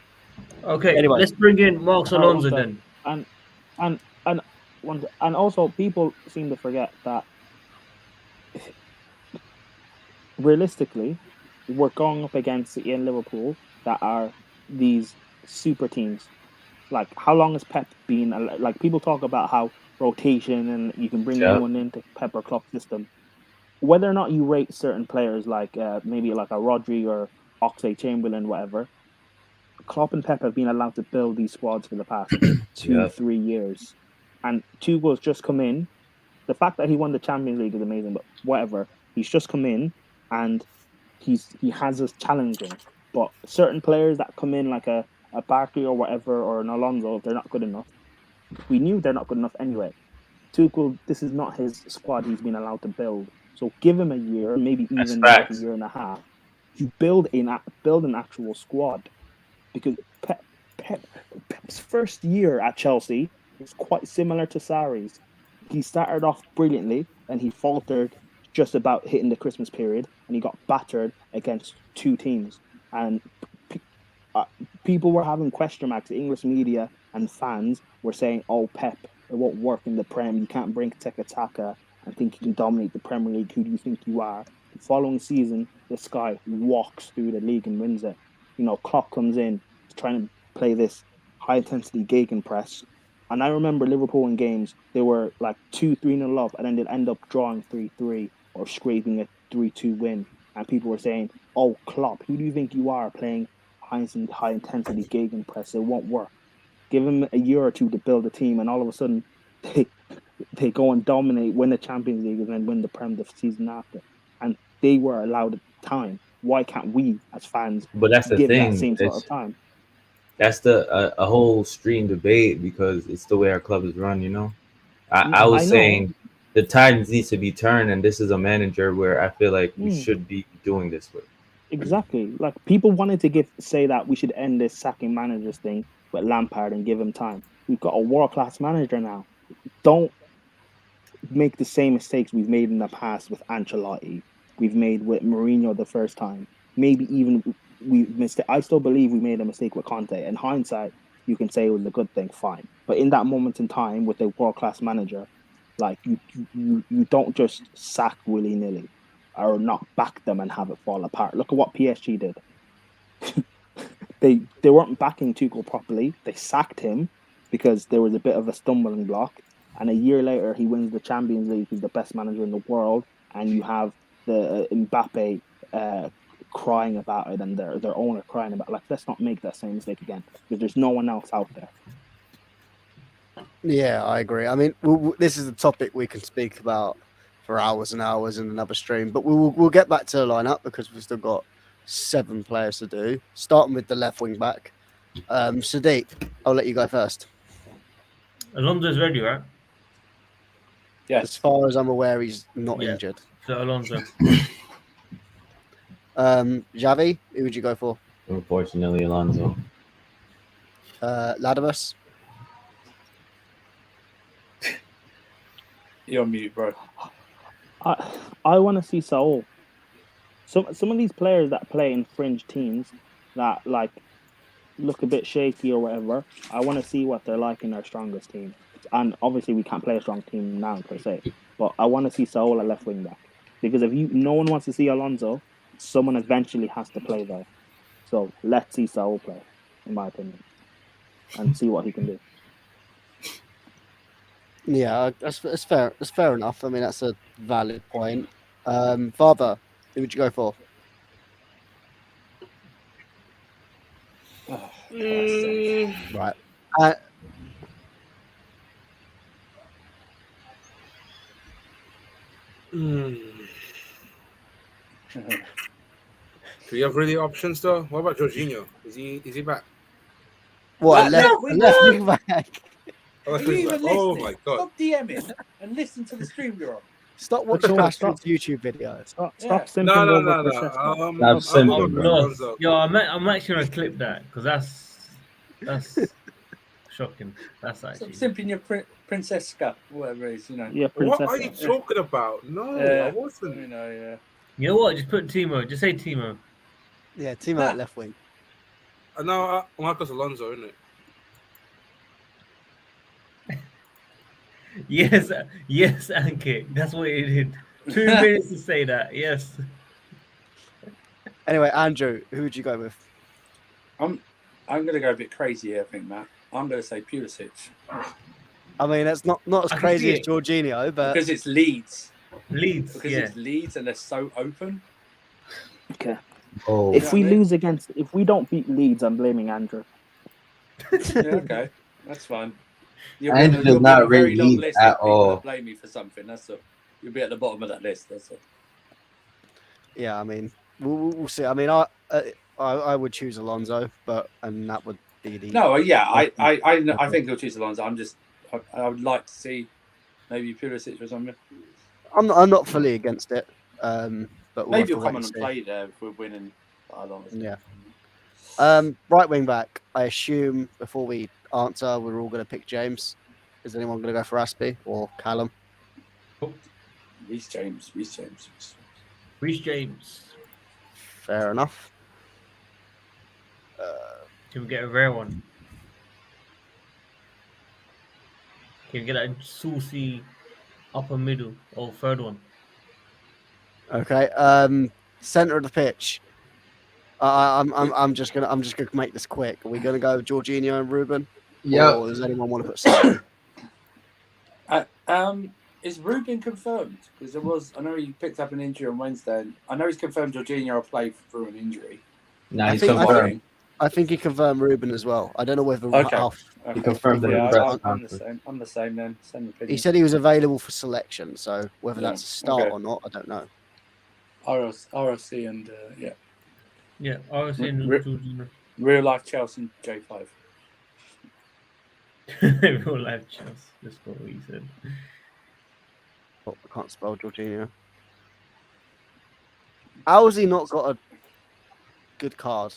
Okay, Anyway. let's bring in Marcos Alonso then. And also people seem to forget that realistically, we're going up against City and Liverpool that are these super teams. Like, how long has Pep been? Like, people talk about how rotation and you can bring anyone into Pep or Klopp system. Whether or not you rate certain players, like maybe like a Rodri or Oxlade-Chamberlain, whatever, Klopp and Pep have been allowed to build these squads for the past 2-3 years. And Tuchel's just come in. The fact that he won the Champions League is amazing, but whatever. He's just come in and he has us challenging. But certain players that come in, like a Barkley or whatever, or an Alonso, if they're not good enough, we knew they're not good enough anyway. Tuchel, this is not his squad he's been allowed to build. So give him a year, maybe even like a year and a half. You build an actual squad. Because Pep's first year at Chelsea was quite similar to Sarri's. He started off brilliantly, and he faltered just about hitting the Christmas period, and he got battered against two teams. And people were having question marks. The English media and fans were saying, "Oh, Pep, it won't work in the Prem. You can't bring Tiki-Taka and think you can dominate the Premier League. Who do you think you are?" The following season, this guy walks through the league and wins it. You know, Klopp comes in trying to play this high-intensity gegenpress. And I remember Liverpool in games, they were like 2-3-0 up, and then they'd end up drawing 3-3 or scraping a 3-2 win. And people were saying, "Oh, Klopp, who do you think you are playing high-intensity gegenpress? It won't work." Give him a year or two to build a team, and all of a sudden, they go and dominate, win the Champions League, and then win the Prem the season after. And they were allowed time. Why can't we, as fans, but that's the give thing. that same sort of time? That's a whole stream debate because it's the way our club is run, you know. I was saying the tides needs to be turned, and this is a manager where I feel like we should be doing this with. Exactly. Like, people wanted to say that we should end this sacking managers thing with Lampard and give him time. We've got a world-class manager now. Don't make the same mistakes we've made in the past with Ancelotti. We've made with Mourinho the first time. Maybe even I still believe we made a mistake with Kante. In hindsight, you can say it was a good thing, fine. But in that moment in time with a world-class manager, like, you don't just sack willy-nilly or not back them and have it fall apart. Look at what PSG did. They weren't backing Tuchel properly. They sacked him because there was a bit of a stumbling block. And a year later, he wins the Champions League. He's the best manager in the world. And you have the Mbappe crying about it, and their owner crying about it. Like, let's not make that same mistake again, because there's no one else out there. Yeah, I agree. I mean, this is a topic we can speak about for hours and hours in another stream, but we'll get back to the lineup because we've still got 7 players to do. Starting with the left wing back, Sadiq. I'll let you go first. Alonso's ready, right? Yes. As far as I'm aware, he's not injured. So Alonso. Xavi, who would you go for? Unfortunately, Alonso. Ladabus. You're on mute, bro. I want to see Saul. Some of these players that play in fringe teams that, like, look a bit shaky or whatever, I want to see what they're like in their strongest team. And obviously we can't play a strong team now per se, but I want to see Saul at left wing back, because if no one wants to see Alonso, someone eventually has to play there. So let's see Saul play, in my opinion, and see what he can do. Yeah, that's fair. That's fair enough. I mean, that's a valid point. Father, who would you go for? Right. Do you have really options though? What about Jorginho? Is he back? What? Left wing back. Oh, Are you even oh listening? my god! Stop DMing and listen to the stream you're on. Stop watching Rashford's YouTube videos. Stop simping No. over Cashapp. Stop simping, bro. Lost. Yo, I'm actually gonna clip that because that's shocking. That's actually Stop simping your Princesca, whatever it is, you know. Yeah, What Princess. are you talking about? No, Yeah, I wasn't. You know, yeah. You know what? Just put Timo. Just say Timo. Yeah, Timo at left wing. No, Marcos Alonso, isn't it? Yes, yes, Ankit. That's what he did. 2 minutes to say that. Yes. Anyway, Andrew, who would you go with? I'm going to go a bit crazy here, I think, Matt. I'm going to say Pulisic. I mean, that's not as I can crazy see as it. Jorginho, but Because it's Leeds. Leeds. Because Yeah. it's Leeds and they're so open. Okay. Oh, If we Yeah, I mean- lose if we don't beat Leeds, I'm blaming Andrew. Yeah, okay. That's fine. Andrew does be not on a very rate long Leeds list at of people all. that blame me for something. That's all. You'll be at the bottom of that list. That's all. yeah, I mean, we'll see. I mean, I would choose Alonso, and that would be the No, yeah, I think he'll choose Alonso. I would like to see maybe Pulisic or something. I'm not fully against it, but we'll Maybe have to he'll wait come and on and see. play there if we're winning by a long. Yeah. Right wing back. I assume before we answer, we're all going to pick James. Is anyone going to go for Aspie or Callum? Reece James. Reece James. Fair enough. Can we get a rare one? Can we get a saucy upper middle or third one? Okay. Center of the pitch. I'm just gonna make this quick. Are we gonna go with Jorginho and Ruben? Yep. Or does anyone want to put Salah? Is Ruben confirmed? Because I know he picked up an injury on Wednesday. And I know he's confirmed Jorginho will play through an injury. Nah, I he's think- confirmed. I think he confirmed Ruben as well. I don't know whether Okay. He confirmed in Yeah, the press I'm the conference. same. I'm the same then. Same opinion. he said he was available for selection. So whether Yeah, that's a start okay. or not, I don't know. RLC and yeah, Yeah, I was saying Re- Jorginho. real life Chelsea J5. Real life Chelsea. That's what he said. Oh, I can't spell Jorginho. How has he not got a good card?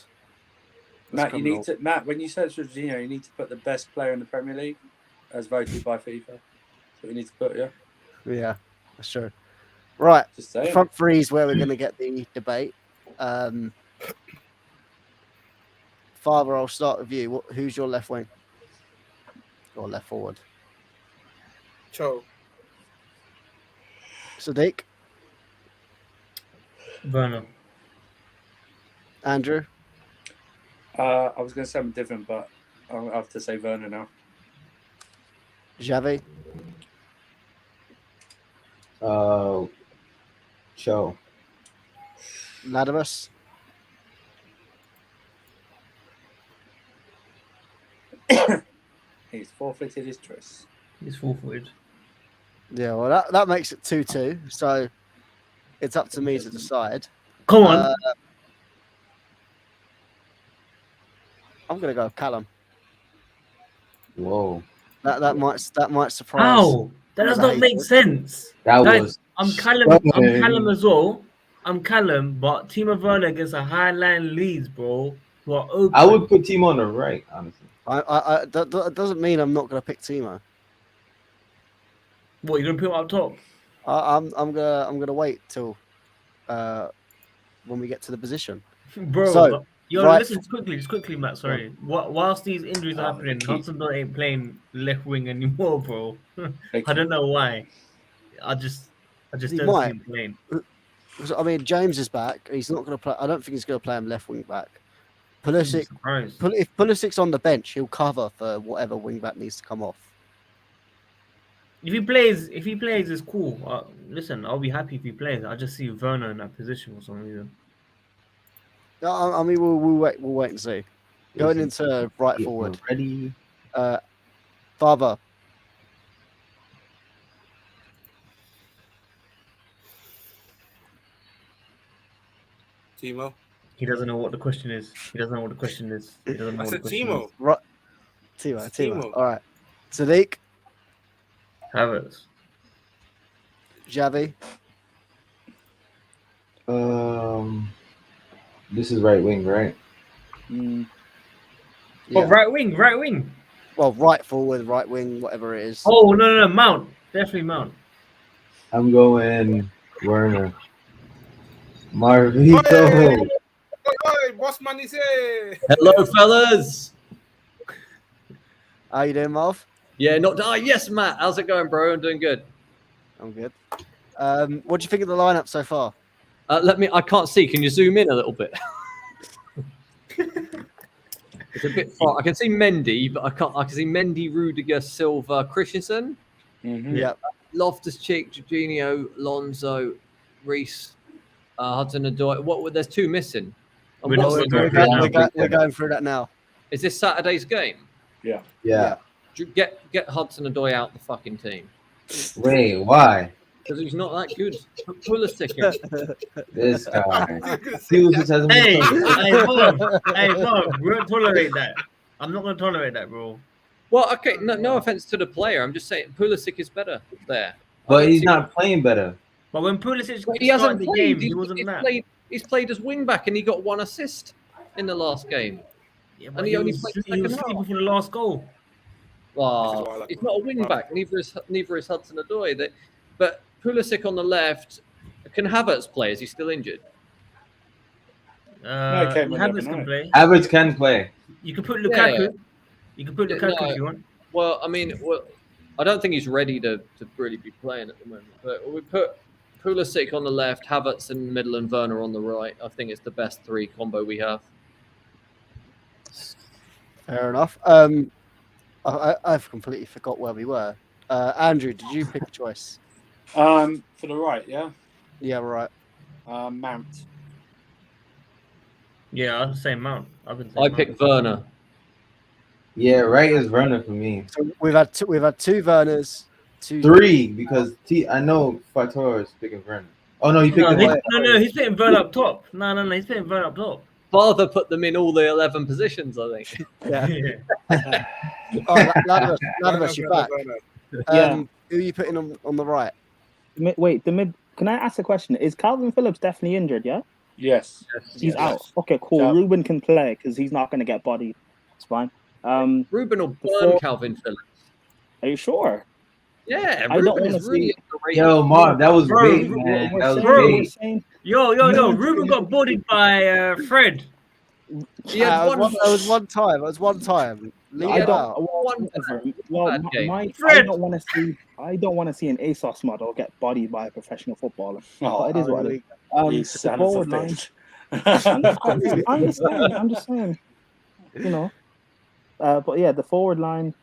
That's Matt, when you search Jorginho, you need to put the best player in the Premier League as voted by FIFA. So you need to put, yeah. Yeah, that's true. Right, Just saying. front three is where we're going to get the debate. Father, I'll start with you. Who's your left wing? Or left forward? Cho. Sadiq? Werner. Andrew? I was going to say something different, but I'll have to say Werner now. Xavi? Cho. Ladamus? He's forfeited his choice. He's full-footed. Yeah, well, that makes it 2-2. So it's up to me to decide. Come on. I'm going to go with Callum. Whoa. That might surprise. How? That does not make sense. That Guys, was. I'm Callum as well. I'm Callum, but Timo Werner against a Highland Leeds, bro, who are open. I would put Timo on the right, honestly. That doesn't mean I'm not going to pick Timo. What, you're gonna put him up top? I'm gonna wait till when we get to the position. Bro, So, right. listen just quickly, Matt. Sorry. Whilst these injuries are happening, Hudson ain't playing left wing anymore, bro. I don't know why. I just He don't might. see him playing. I mean, James is back. He's not going to play. I don't think he's going to play him left wing back. Pulisic, Surprised. if Pulisic's on the bench, he'll cover for whatever wing back needs to come off. If he plays, it's cool. Listen, I'll be happy if he plays. I just see Werner in that position for some reason. I mean, we'll wait and see. Going into right forward, Ready? Father. Timo. He doesn't know what the question is. He doesn't know what the question is. I said Timo. Right. Timo. Timo. All right. Sadiq. Havertz. Xavi. This is right wing, right? Mm. Yeah. Oh, right wing. Well, right forward, right wing, whatever it is. Oh no, Mount. Definitely Mount. I'm going Werner. Marvito. Oi, boss man is here. Hello, fellas. How you doing, Marv? Yeah, not yes, Matt. How's it going, bro? I'm doing good. I'm good. What do you think of the lineup so far? I can't see. Can you zoom in a little bit? It's a bit far. I can see Mendy, but I can't. I can see Mendy, Rudiger, Silva, Christensen, Yeah. Loftus-Cheek, Jorginho, Lonzo, Reece, Hudson-Odoi. What? There's 2 missing. And We're not what's- going through it now. We're going through that now. Is this Saturday's game? Yeah. Get Hudson-Odoi out the fucking team Wait, why? because he's not that good. Pulisic in. This guy. He just hasn't Hey, been Bob, we won't tolerate that. I'm not going to tolerate that, bro. Well, okay, no offense to the player. I'm just saying Pulisic is better there. But he's not playing better. But when Pulisic He hasn't started the played. game, he wasn't that. He's played as wing back and he got 1 assist in the last game. Yeah, and but he he only was, played the he was second sleeping half. for the last goal. Well, he's not a wing back. Neither is Hudson-Odoi. But Pulisic on the left. Can Havertz play? Is he still injured? Okay, we'll Havertz never can know. play. Havertz can play. You can put Lukaku. Yeah. You can put Yeah, Lukaku no. if you want. Well, I mean, I don't think he's ready to really be playing at the moment. But we put Pulisic on the left, Havertz in the middle, and Werner on the right. I think it's the best 3 combo we have. Fair enough. I've completely forgot where we were. Andrew, did you pick a choice? For the right, yeah. Yeah, right. Mount. Yeah, I'd say Mount. I've been I saying picked Werner. Yeah, right is Werner for me. So we've had 2 Werners, 2 3 because I know Fator is picking Werner. Oh no, you picked No, the no, he's putting Vern up top. No, he's putting Vern up top. Father put them in all the 11 positions, I think. Yeah. Yeah. Oh, Ladovich, you're back. Yeah. Who are you putting on the right? Wait, the mid. Can I ask a question? Is Calvin Phillips definitely injured? Yeah, Yes. he's out. Okay, cool. Yeah. Ruben can play because he's not going to get bodied. It's fine. Ruben will burn Before- Calvin Phillips. Are you sure? Yeah, I don't Ruben wanna is really see- underrated. Yo, Marv, that was Bro, big, man. We're That was saying- bro. we're big. saying- Yo, No, Ruben got bodied by Fred. He had It was one time. It was one time. Leave I it don't. out. Well, bad game. I Fred. don't want to see. I don't want to see an ASOS model get bodied by a professional footballer. Oh, But it is what it is. you The son of a forward line. bitch. I'm just saying. You know. But yeah, the forward line.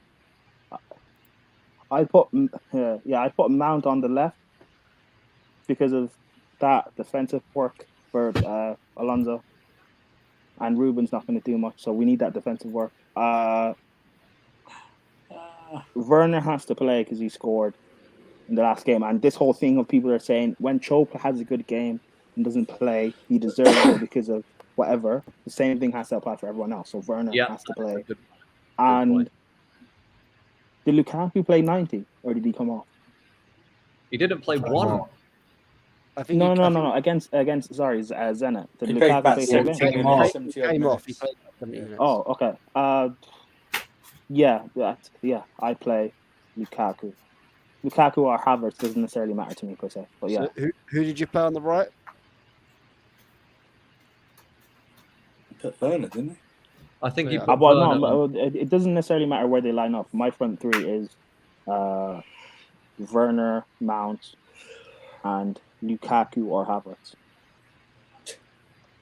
I put Mount on the left because of that defensive work for Alonso, and Ruben's not going to do much, so we need that defensive work. Werner has to play because he scored in the last game, and this whole thing of people are saying when Chope has a good game and doesn't play, he deserves it because of whatever. The same thing has to apply for everyone else. So Werner has to play. Good And point. did Lukaku play 90 or did he come off? He didn't play one. I think No. Against Zenit. Did He played Lukaku about play 17 70? minutes, He 70 came off. He minutes. played 70 minutes. Oh, okay. Yeah, I play Lukaku. Lukaku or Havertz doesn't necessarily matter to me per se, but yeah. So who did you play on the right? Put Werner, didn't he? I think he Yeah. put Well, Werner no, on. it doesn't necessarily matter where they line up. My front 3 is Werner, Mount, and Lukaku or Havertz.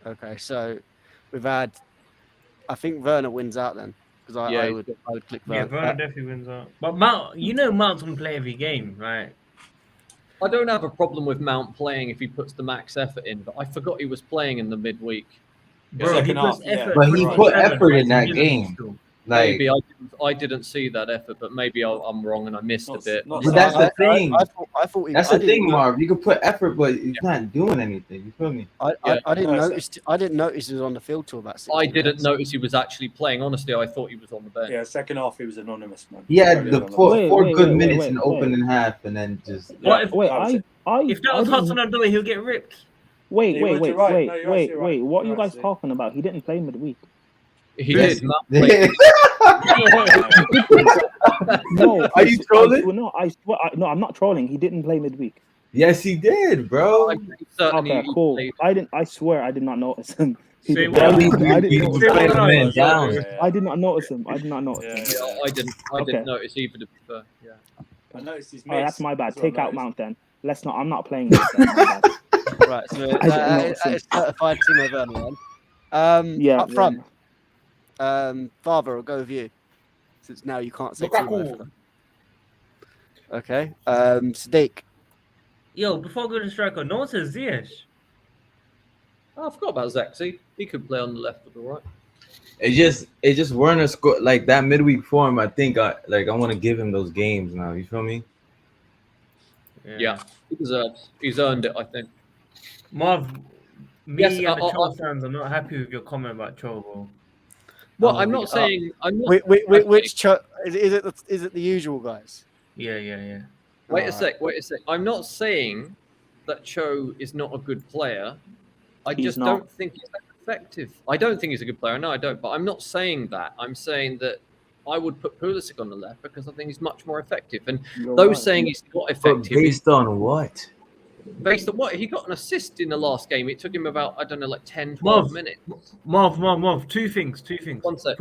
Okay, so we've had. I think Werner wins out then because I would click Yeah, Werner. Werner definitely wins out. But Mount, Mount's gonna play every game, right? I don't have a problem with Mount playing if he puts the max effort in, but I forgot he was playing in the midweek. Bro, Second he puts half, yeah. effort. But he 27, put effort in he that didn't game. still. Like, Maybe I didn't see that effort, but maybe I'm wrong and I missed a bit. Not but that's the thing. I thought he, That's I the didn't thing, know- Marv. You can put effort, but he's not doing anything. You feel me? I didn't No, notice. I didn't notice he was on the field till about 60 I didn't minutes. notice he was actually playing. Honestly, I thought he was on the bench. Yeah, second half he was anonymous, man. He had Totally the anonymous. four Wait, good wait, minutes wait, in the wait. opening half, and then just What if, Wait, that was it. if that was didn't- Hudson-Odoi, he'll get ripped. Wait, You went to right. No, you're actually right. What are you You're guys actually- talking about? He didn't play midweek. He Yes. did. Matt played- No, Are you trolling? No, I swear. No, I'm not trolling. He didn't play midweek. Yes, he did, bro. certainly Okay, cool. played. I swear, I did not notice him. He Say did what? not- I didn't notice Say him. what? man down. I did not notice him. I did not notice him. Yeah, I didn't Okay. notice either. To be fair. Yeah. I noticed his miss. Oh, that's my bad. That's what I Take out noticed. Mount then. Let's not. I'm not playing this. Then. My bad. Right, so I didn't notice him. it's certified Timo Werner then. Yeah. Up front, Father, I'll go with you. Since now you can't say Timo. Lukaku. for them. Okay. Sadiq. Yo, before I go to striker, no one says Ziyech. Oh, I forgot about Zexy. He could play on the left or the right. It just Werner score like that midweek form. I think I want to give him those games now. You feel me? Yeah, he deserves. He's earned it, I think. Marv, me Yes, and the I- Chol fans are not happy with your comment about Chol, bro. Well, I'm not saying. I'm not. Which is it the usual guys? Yeah. Wait a sec. I'm not saying that Cho is not a good player. I He's just not. don't think he's that effective. I don't think he's a good player. No, I don't. But I'm not saying that. I'm saying that I would put Pulisic on the left because I think he's much more effective. And You're those right. saying he's not But effective based on what? based on what? He got an assist in the last game. It took him about, I don't know, like 10, 12 Marv. minutes. Marv. Two things. One sec.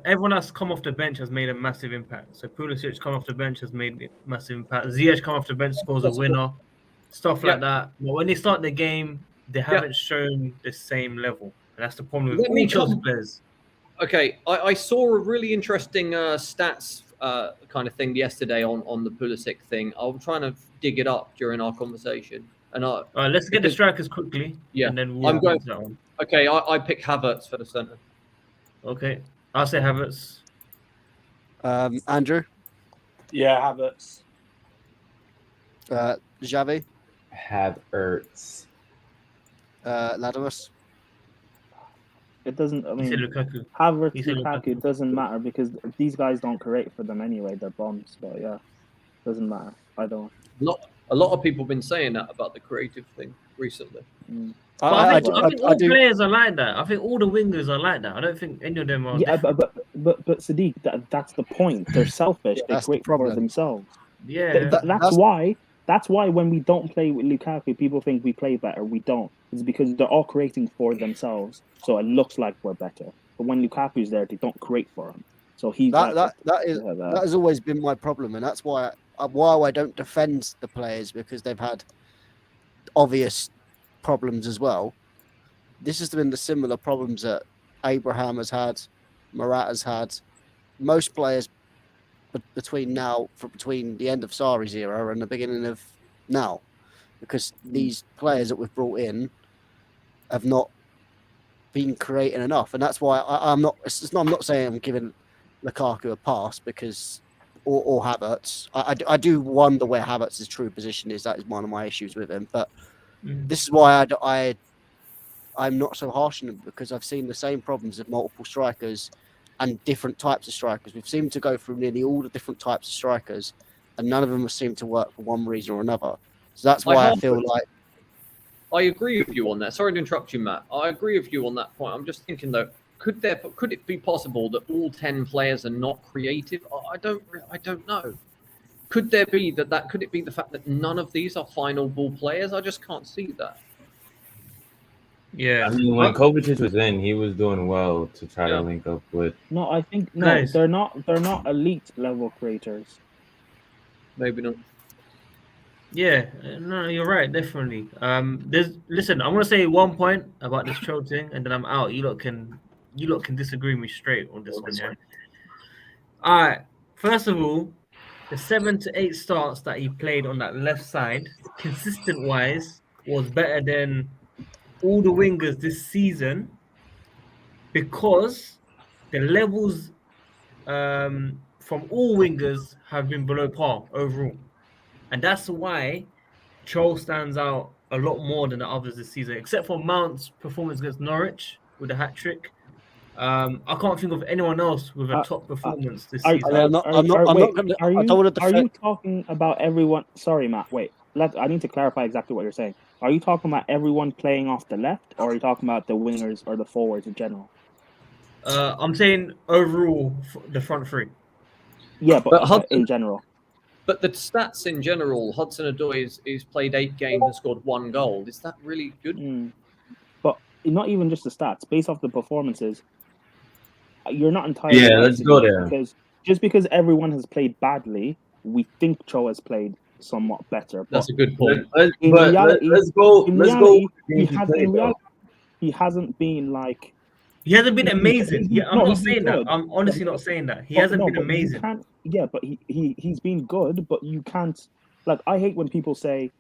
Everyone that's come off the bench has made a massive impact. So Pulisic come off the bench has made a massive impact. Ziyech come off the bench, scores a winner. Stuff like that. But when they start the game, they haven't shown the same level. And that's the problem with Let me all Chelsea come- players. Okay, I saw a really interesting stats kind of thing yesterday on the Pulisic thing. I'm trying to dig it up during our conversation. And All right, let's get the strikers quickly. Yeah, And then we'll I'm going- get that one. Okay, I pick Havertz for the centre. Okay. I'll say Havertz. Andrew, Yeah, Havertz. Xavi, Havertz. Ladros. It doesn't. I He said mean, Lukaku. Havertz, He said Lukaku, it doesn't matter because these guys don't create for them anyway. They're bombs. But yeah, doesn't matter. I don't. A lot of people have been saying that about the creative thing recently. But I think all I do. players are like that. I think all the wingers are like that. I don't think any of them are. Yeah, different. but Sadiq, that's the point. They're selfish. They That's the create for problem. themselves. Yeah. That's why when we don't play with Lukaku, people think we play better. We don't. It's because they're all creating for themselves, so it looks like we're better. But when Lukaku's there, they don't create for him. So he's That has always been my problem, and that's why I don't defend the players because they've had obvious problems as well. This has been the similar problems that Abraham has had, Murat has had. Most players between the end of Sarri's era and the beginning of now, because these players that we've brought in have not been creating enough, and that's why I'm not saying I'm giving Lukaku a pass because or Havertz. I do wonder where Havertz's true position is. That is one of my issues with him, but this is why I'm not so harsh on him because I've seen the same problems of multiple strikers and different types of strikers. We've seemed to go through nearly all the different types of strikers, and none of them have seemed to work for one reason or another. So that's why I feel like I agree with you on that. Sorry to interrupt you, Matt. I agree with you on that point. I'm just thinking though, could it be possible that all 10 players are not creative? I don't know. Could there be that? Could it be the fact that none of these are final ball players? I just can't see that. Yeah. I mean, when Kovacic was in, he was doing well to try to link up with. No, I think Guys. they're not elite level creators. Maybe not. Yeah, no, you're right, definitely. Listen, I'm gonna say one point about this Cho thing, and then I'm out. You lot can disagree with me straight on this one. Yeah. All right. First of all, the 7 to 8 starts that he played on that left side, consistent wise, was better than all the wingers this season because the levels from all wingers have been below par overall. And that's why Cho stands out a lot more than the others this season, except for Mount's performance against Norwich with a hat trick. I can't think of anyone else with a top performance this season. I don't want to Are you talking about everyone? Sorry, Matt. Wait. I need to clarify exactly what you're saying. Are you talking about everyone playing off the left, or are you talking about the wingers or the forwards in general? I'm saying overall the front three. Yeah, But but Hudson- in general. But the stats in general, Hudson-Odoi is played 8 games and scored 1 goal. Is that really good? But not even just the stats, based off the performances, you're not entirely Yeah, right, let's go Siggy, there. because just because everyone has played badly, we think Cho has played somewhat better. That's But a good point. in Let's reality, go. in Let's go. reality, with the games he played, though. he hasn't been like. He hasn't been He's been- amazing. he's been- Yeah, I'm no, not he's been saying that. good. I'm honestly But- not saying that. He but hasn't no, been but you amazing. can't- Yeah, but he's been good, but you can't. Like, I hate when people say,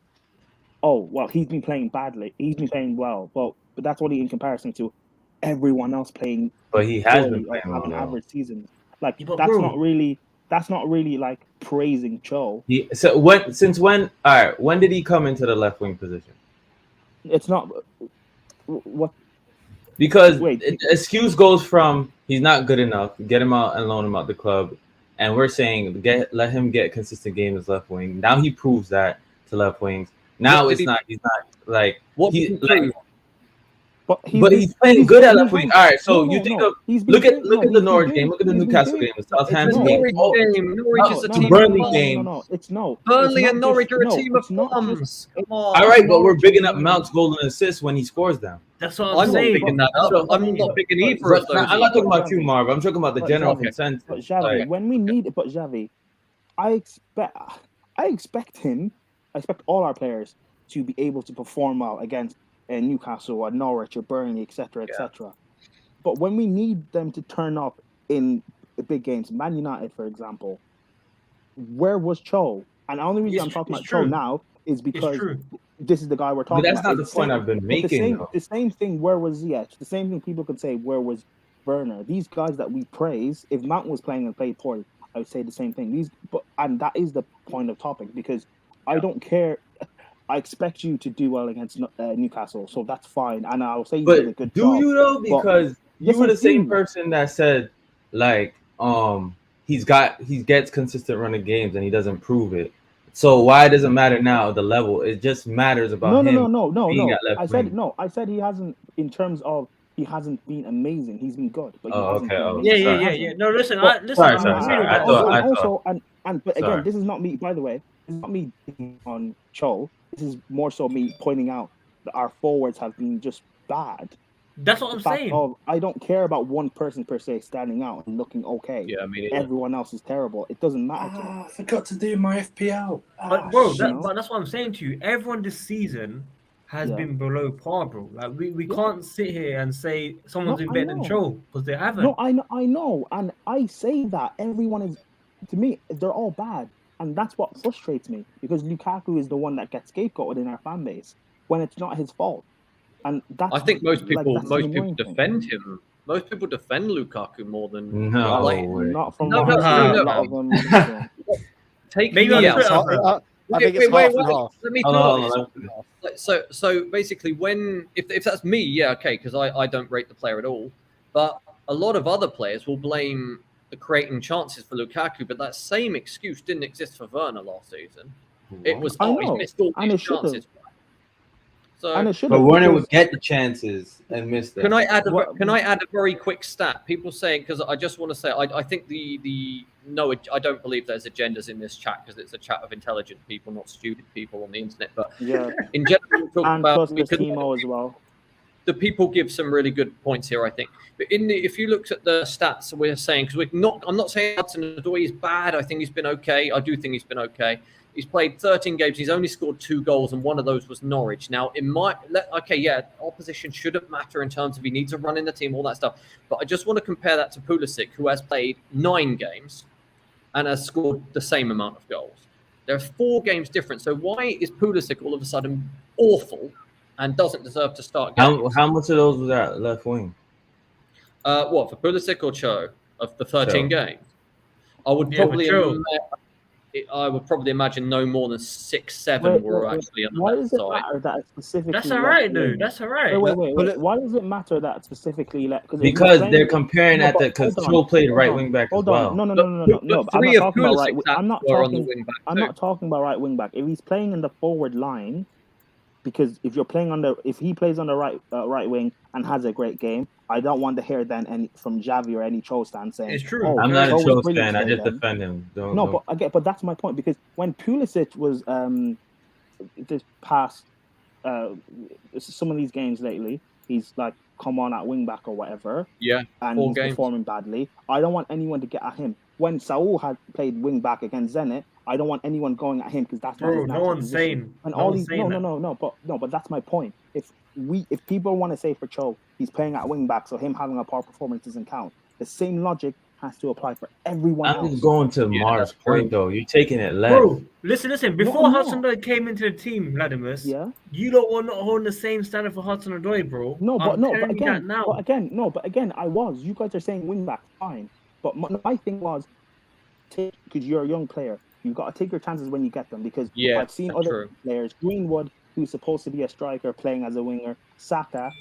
"Oh, well, he's been playing badly. He's been playing well." Well, but that's only in comparison to everyone else playing But he has poorly been or playing well, having though. average seasons. Like, Yeah, but that's bro- not really. That's not really like praising Cho. Since when? All right. When did he come into the left wing position? It's not. What? Because Wait. the excuse goes from he's not good enough, get him out and loan him out the club, and we're saying let him get consistent games as left wing. Now he proves that to left wings. Now What did he's not like What he, did he prove? But he's playing good at left wing. All right, so No, you no, think no. of He's been look at doing- no, the he's been Norwich doing- game, look at the he's been Newcastle doing- game, the Southampton no, game. Norwich game. Norwich is a team Burnley of game. bums. No, it's no. Burnley it's and not Norwich just- are a no, team of it's not just- bums. Come on. All right, but we're Norwich bigging is up doing- Mount's golden assists when he scores them. That's what I'm I'm not saying. picking that up. So- I'm not picking either But of those. I'm not talking about you, Marv. I'm talking about the But general okay. consensus. But Xavi, Like, when we need it, but Xavi, I expect all our players to be able to perform well against Newcastle or Norwich or Burnley, etc., etc. But when we need them to turn up in the big games, Man United, for example, where was Cho? And the only reason I'm talking it's about Cho true. now is It's because true. this is the guy we're but talking that's about. not the It's point same- I've been but making. though. the same thing. Where was Ziyech? The same thing people could say. Where was Werner? These guys that we praise. If Mount was playing and played poorly, I would say the same thing. And that is the point of topic because I don't care. I expect you to do well against Newcastle, so that's fine. And I'll say you did a But good do job. you though? Because Yes, you were I the same do. person that said like he gets consistent running games and he doesn't prove it. So why does it matter now the level? It just matters about him. No. being at left I said wing. no. I said he hasn't. In terms of he hasn't been amazing. He's been good, but he Oh, hasn't okay. been Oh, amazing. Yeah. No, listen. But- sorry. I'm agreeing with I that. thought- And thought- also, but Sorry. again, this is not me. By the way, this is not me on Cho. This is more so me pointing out that our forwards have been just bad. That's what I'm The fact saying. of I don't care about one person per se standing out and looking okay. Yeah, I mean, Everyone else is terrible. It doesn't matter to me. I forgot to do my FPL. But bro, shit. but that's what I'm saying to you. Everyone this season has Yeah. been below par, bro. Like we Yeah. can't sit here and say someone's No, been I better than know. Cho because they haven't. No, I know, and I say that everyone is. To me, they're all bad, and that's what frustrates me because Lukaku is the one that gets scapegoated in our fan base when it's not his fault, and that's. I think most people that's the annoying thing. defend him. Most people defend Lukaku more than No like, way. Not from No, what no, I've seen, no, a lot no. of them. take Maybe me on out. Twitter. I think it's half and half. Let me Hold on, talk. hold on. Like, so basically, when if that's me, yeah, okay, because I don't rate the player at all. But a lot of other players will blame the creating chances for Lukaku, but that same excuse didn't exist for Werner last season. It was I he's know, missed all and these it should've. chances. So And it should But have. Werner because- would get the chances and miss them. can I add What- a very quick stat? People saying, because I just want to say I think I don't believe there's agendas in this chat because it's a chat of intelligent people, not stupid people on the internet. But Yeah, in general, we talk and about plus we there's could- Timo as well. the people give some really good points here, I think. But if you looked at the stats, we're saying because I'm not saying Hudson-Odoi is bad. I think he's been okay. I do think he's been okay. He's played 13 games. He's only scored 2 goals, and one of those was Norwich. Now, opposition shouldn't matter in terms of he needs to run in the team, all that stuff. But I just want to compare that to Pulisic, who has played 9 games and has scored the same amount of goals. There are 4 games different. So why is Pulisic all of a sudden awful and doesn't deserve to start games? How much of those was that left wing? What, for Pulisic or Cho of the 13 Cho. games? I would Yeah, probably Cho. imagine no more than 6, 7 were actually on the Why left does it side. matter that it's specifically? That's all right, left dude. wing? That's all right. Wait. Why does it matter that specifically? Because they're comparing No, that but because hold Cho on, played hold right on, wing back as Hold well. on, no. But I'm 3 not of talking about right. Pulisic's I'm not were on the talking. wing back I'm too. not talking about right wing back. If he's playing in the forward line, because if he plays on the right wing and has a great game, I don't want to hear then from Javi or any Cho stand saying, It's true. "Oh, I'm not a Cho was Cho brilliant fan. I today just then." defend him. But that's my point, because when Pulisic was this past some of these games lately, he's like come on at wing back or whatever, Yeah, and 4 he's games. performing badly. I don't want anyone to get at him. When Saul had played wing back against Zenit, I don't want anyone going at him because that's not his Bro, no natural one's position. saying. And No all one's these saying that. no, but that's my point. If people want to say for Cho he's playing at wing back, so him having a poor performance doesn't count, the same logic has to apply for everyone I'm else. just going to Yeah, Mars' that's true. point though. You're taking it left. Bro, listen. Before I'm Hudson not. Odoi came into the team, Vladimus, Yeah. you lot were not holding the same standard for Hudson Odoi, bro. But That now. again, I was. You guys are saying wing back, fine. But my thing was, because you're a young player, you've got to take your chances when you get them. Because Yeah, I've seen that's other true. players, Greenwood, who's supposed to be a striker, playing as a winger, Saka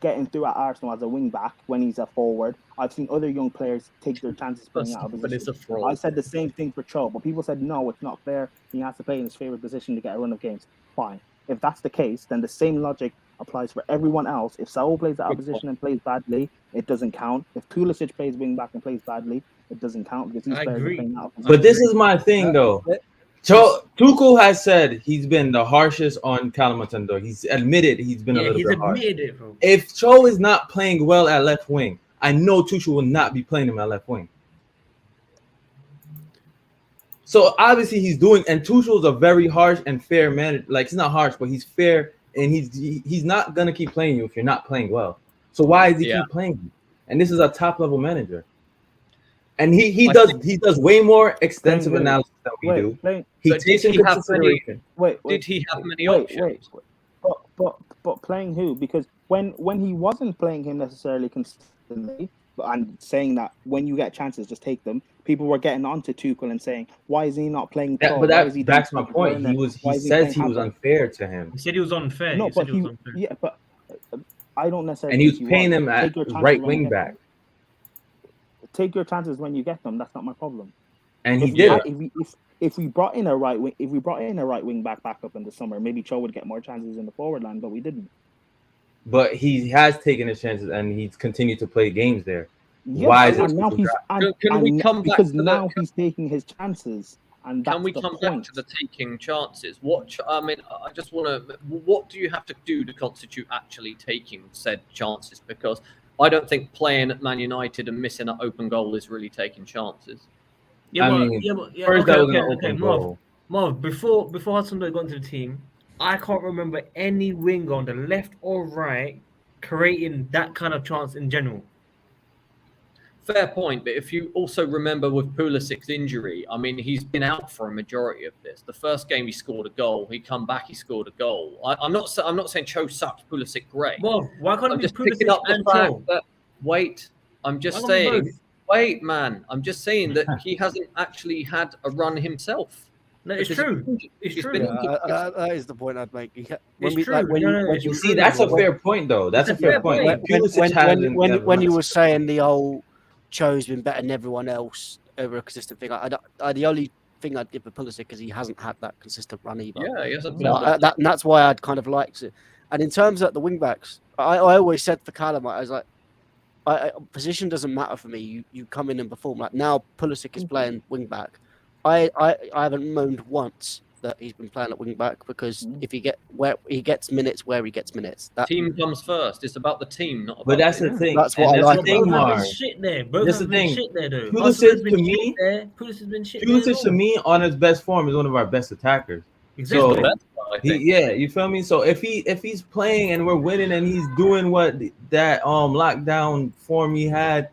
getting through at Arsenal as a wing back when he's a forward. I've seen other young players take their chances playing out of But it's position. a fraud. I said the same thing for Cho, but people said no, it's not fair. He has to play in his favorite position to get a run of games. Fine. If that's the case, then the same logic applies for everyone else. If Saul plays out of position and plays badly, it doesn't count. If Pulisic plays wing back and plays badly, it doesn't count because these I players agree. are playing out of position. But this is my thing though. Tuchel has said he's been the harshest on Callum Hudson-Odoi. He's admitted he's been a little bit harsh. It, bro. If Cho is not playing well at left wing, I know Tuchel will not be playing him at left wing. So obviously he's doing, and Tuchel's a very harsh and fair man. Like he's not harsh, but he's fair, and he's not gonna keep playing you if you're not playing well. So why is he keep playing you? And this is a top level manager, and he does way more extensive analysis than we do. He takes into consideration. Did he have many options? But playing who? Because when he wasn't playing him necessarily consistently, and saying that when you get chances, just take them, people were getting onto Tuchel and saying, why is he not playing? But that's my point. He says he was unfair to him. He said he was unfair. No, but but I don't necessarily. And he was paying him at right wing back. Take your chances when you get them. That's not my problem. And he did. If we brought in a right wing back up in the summer, maybe Cho would get more chances in the forward line, but we didn't. But he has taken his chances and he's continued to play games there. Yeah, why is it? Now he's taking his chances. And can we come back to the taking chances? I just want to. What do you have to do to constitute actually taking said chances? Because I don't think playing at Man United and missing an open goal is really taking chances. Marv, before Hudson-Odoi got into the team, I can't remember any winger on the left or right creating that kind of chance in general. Fair point, but if you also remember with Pulisic's injury, I mean, he's been out for a majority of this. The first game he scored a goal, he come back, he scored a goal. I'm not saying Cho sucked, Pulisic great. Well, why can't I'm it be just Pulisic picking up the and fact Cho? that I'm just saying that he hasn't actually had a run himself. No, it's true. It's true. That is the point I'd make. You see, that's a fair point, though. That's a fair point. When you were saying the old Cho's been better than everyone else over a consistent thing, the only thing I'd give to Pulisic is he hasn't had that consistent run either. Yeah, he hasn't. And that's why I'd kind of liked it. And in terms of the wing backs, I always said for Callum, I was like, position doesn't matter for me. You come in and perform. Like now, Pulisic is playing wing back. I haven't moaned once that he's been playing at wing back because if he gets minutes, that team comes first. It's about the team, not about. But that's the thing. That's what I like. Shit there. Both that's have the been thing. shit there, though. Pulisic to me, on his best form, is one of our best attackers. Exactly. So you feel me? So if he's playing and we're winning and he's doing what that lockdown form he had,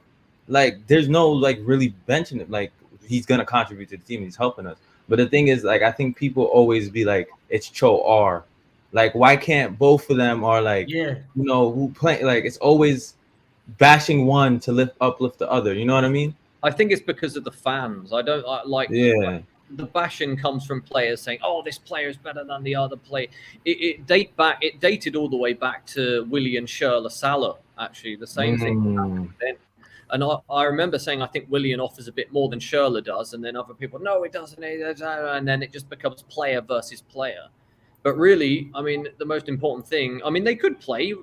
like there's no like really benching it. Like he's gonna contribute to the team. He's helping us. But the thing is, like I think people always be like, it's Cho R. Like why can't both of them are like who play like it's always bashing one to uplift the other. You know what I mean? I think it's because of the fans. I don't like. Yeah. The bashing comes from players saying, "Oh, this player is better than the other player." It dated all the way back to Willian Schürrle Salah. Actually, the same thing happened then. And I remember saying, I think Willian offers a bit more than Schürrle does, and then other people, no, it doesn't, and then it just becomes player versus player. But really, I mean, the most important thing, I mean, they could play.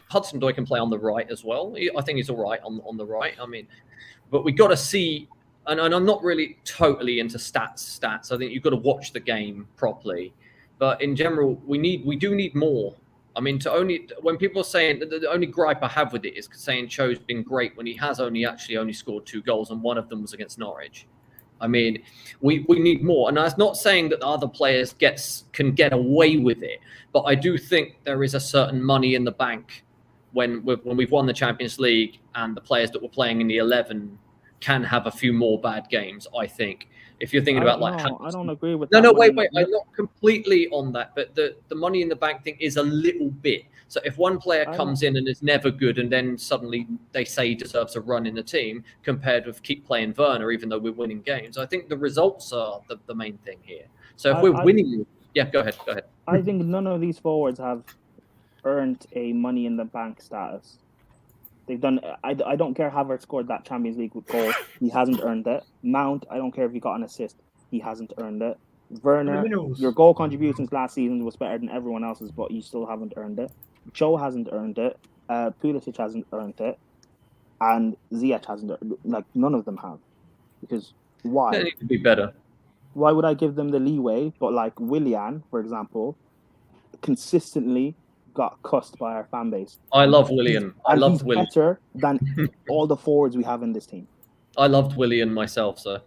Hudson-Odoi can play on the right as well. I think he's all right on the right. I mean, but we got to see, and I'm not really totally into stats. I think you've got to watch the game properly. But in general, we do need more. I mean, when people are saying the only gripe I have with it is saying Cho's been great when he has only scored 2 goals, and one of them was against Norwich. I mean, we need more. And that's not saying that the other players can get away with it, but I do think there is a certain money in the bank when we've won the Champions League and the players that were playing in the 11 can have a few more bad games, I think. If you're thinking about I don't agree with that. No, wait. I'm not completely on that, but the money in the bank thing is a little bit. So if one player comes in and is never good, and then suddenly they say he deserves a run in the team, compared with keep playing Werner, even though we're winning games, I think the results are the main thing here. So if we're winning, go ahead. I think none of these forwards have earned a money in the bank status. They've done. I don't care Havertz scored that Champions League goal. He hasn't earned it. Mount, I don't care if he got an assist. He hasn't earned it. Werner, your goal contributions last season was better than everyone else's, but you still haven't earned it. Joe hasn't earned it. Pulisic hasn't earned it, and Ziyech hasn't. Like none of them have, because why? They need to be better. Why would I give them the leeway? But like Willian, for example, consistently got cussed by our fan base. I love Willian. I loved Willian. Better than all the forwards we have in this team. I loved Willian myself, so.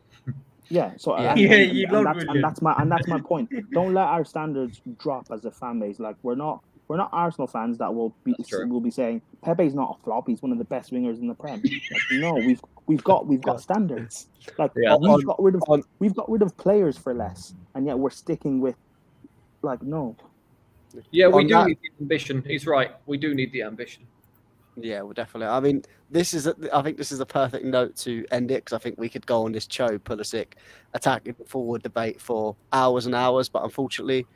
Yeah, so Willian. that's my point. Don't let our standards drop as a fan base. Like we're not Arsenal fans that will be saying Pepe's not a flop. He's one of the best wingers in the Prem. Like, no, we've got standards. Like we've got rid of players for less, and yet we're sticking with no. Yeah, we do need the ambition. He's right. We do need the ambition. Yeah, well, definitely. I mean, I think this is a perfect note to end it, because I think we could go on this Cho, Pulisic, attacking forward debate for hours and hours, but unfortunately,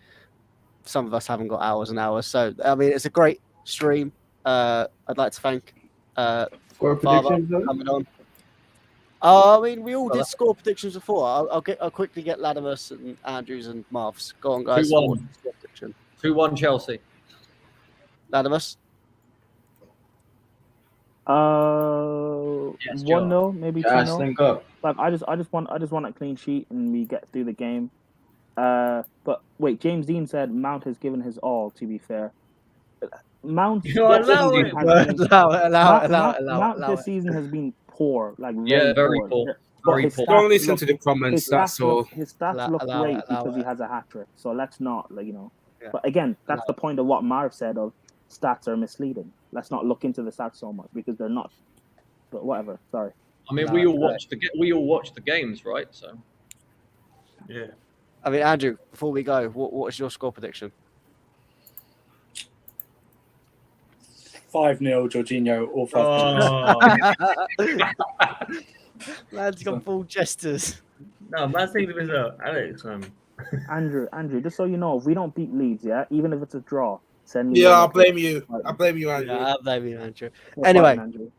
some of us haven't got hours and hours. So, I mean, it's a great stream. I'd like to thank Score predictions for coming on. I mean, we all did score predictions before. I'll quickly get Latimus and Andrews and Marvs. Go on, guys. 2-1. 2-1 Chelsea. Latimus? 1-0, maybe 2-0. Link up. Like I just want a clean sheet and we get through the game. But wait, James Dean said Mount has given his all. To be fair, Mount allow this season has been poor. Like very poor. Very poor. Don't listen to the comments. That's all. His stats look great because he has a hat trick. So let's not Yeah. But again, that's the point of what Marv said of stats are misleading. Let's not look into the stats so much because they're not. But whatever. Sorry. I mean, we all watch the games, right? So. Yeah. I mean, Andrew, before we go, what is your score prediction? 5-0, Jorginho, all 5. Lads gone full jesters. No, man's taking the result. Alex, Andrew, just so you know, if we don't beat Leeds, even if it's a draw, send me. Yeah, I'll blame you. I'll blame you, Andrew. Yeah, I'll blame you, Andrew. Well, anyway, fine, Andrew.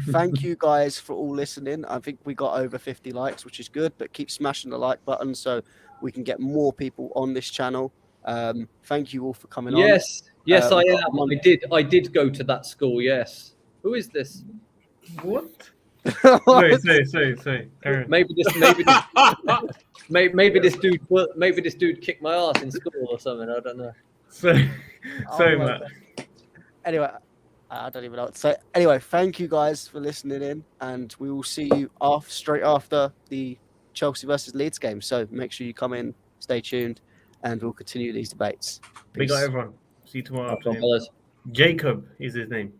Thank you guys for all listening. I think we got over 50 likes, which is good, but keep smashing the like button so we can get more people on this channel. Thank you all for coming on. Yes, I am. I did go to that school. Yes. Who is this? What? Sorry. Maybe this dude kicked my ass in school or something. I don't know. Sorry, Matt. Anyway, I don't even know what to say. Anyway, thank you guys for listening in, and we will see you straight after the Chelsea versus Leeds game. So make sure you come in, stay tuned, and we'll continue these debates. Peace. We got everyone. See you tomorrow. Fellas. Jacob is his name.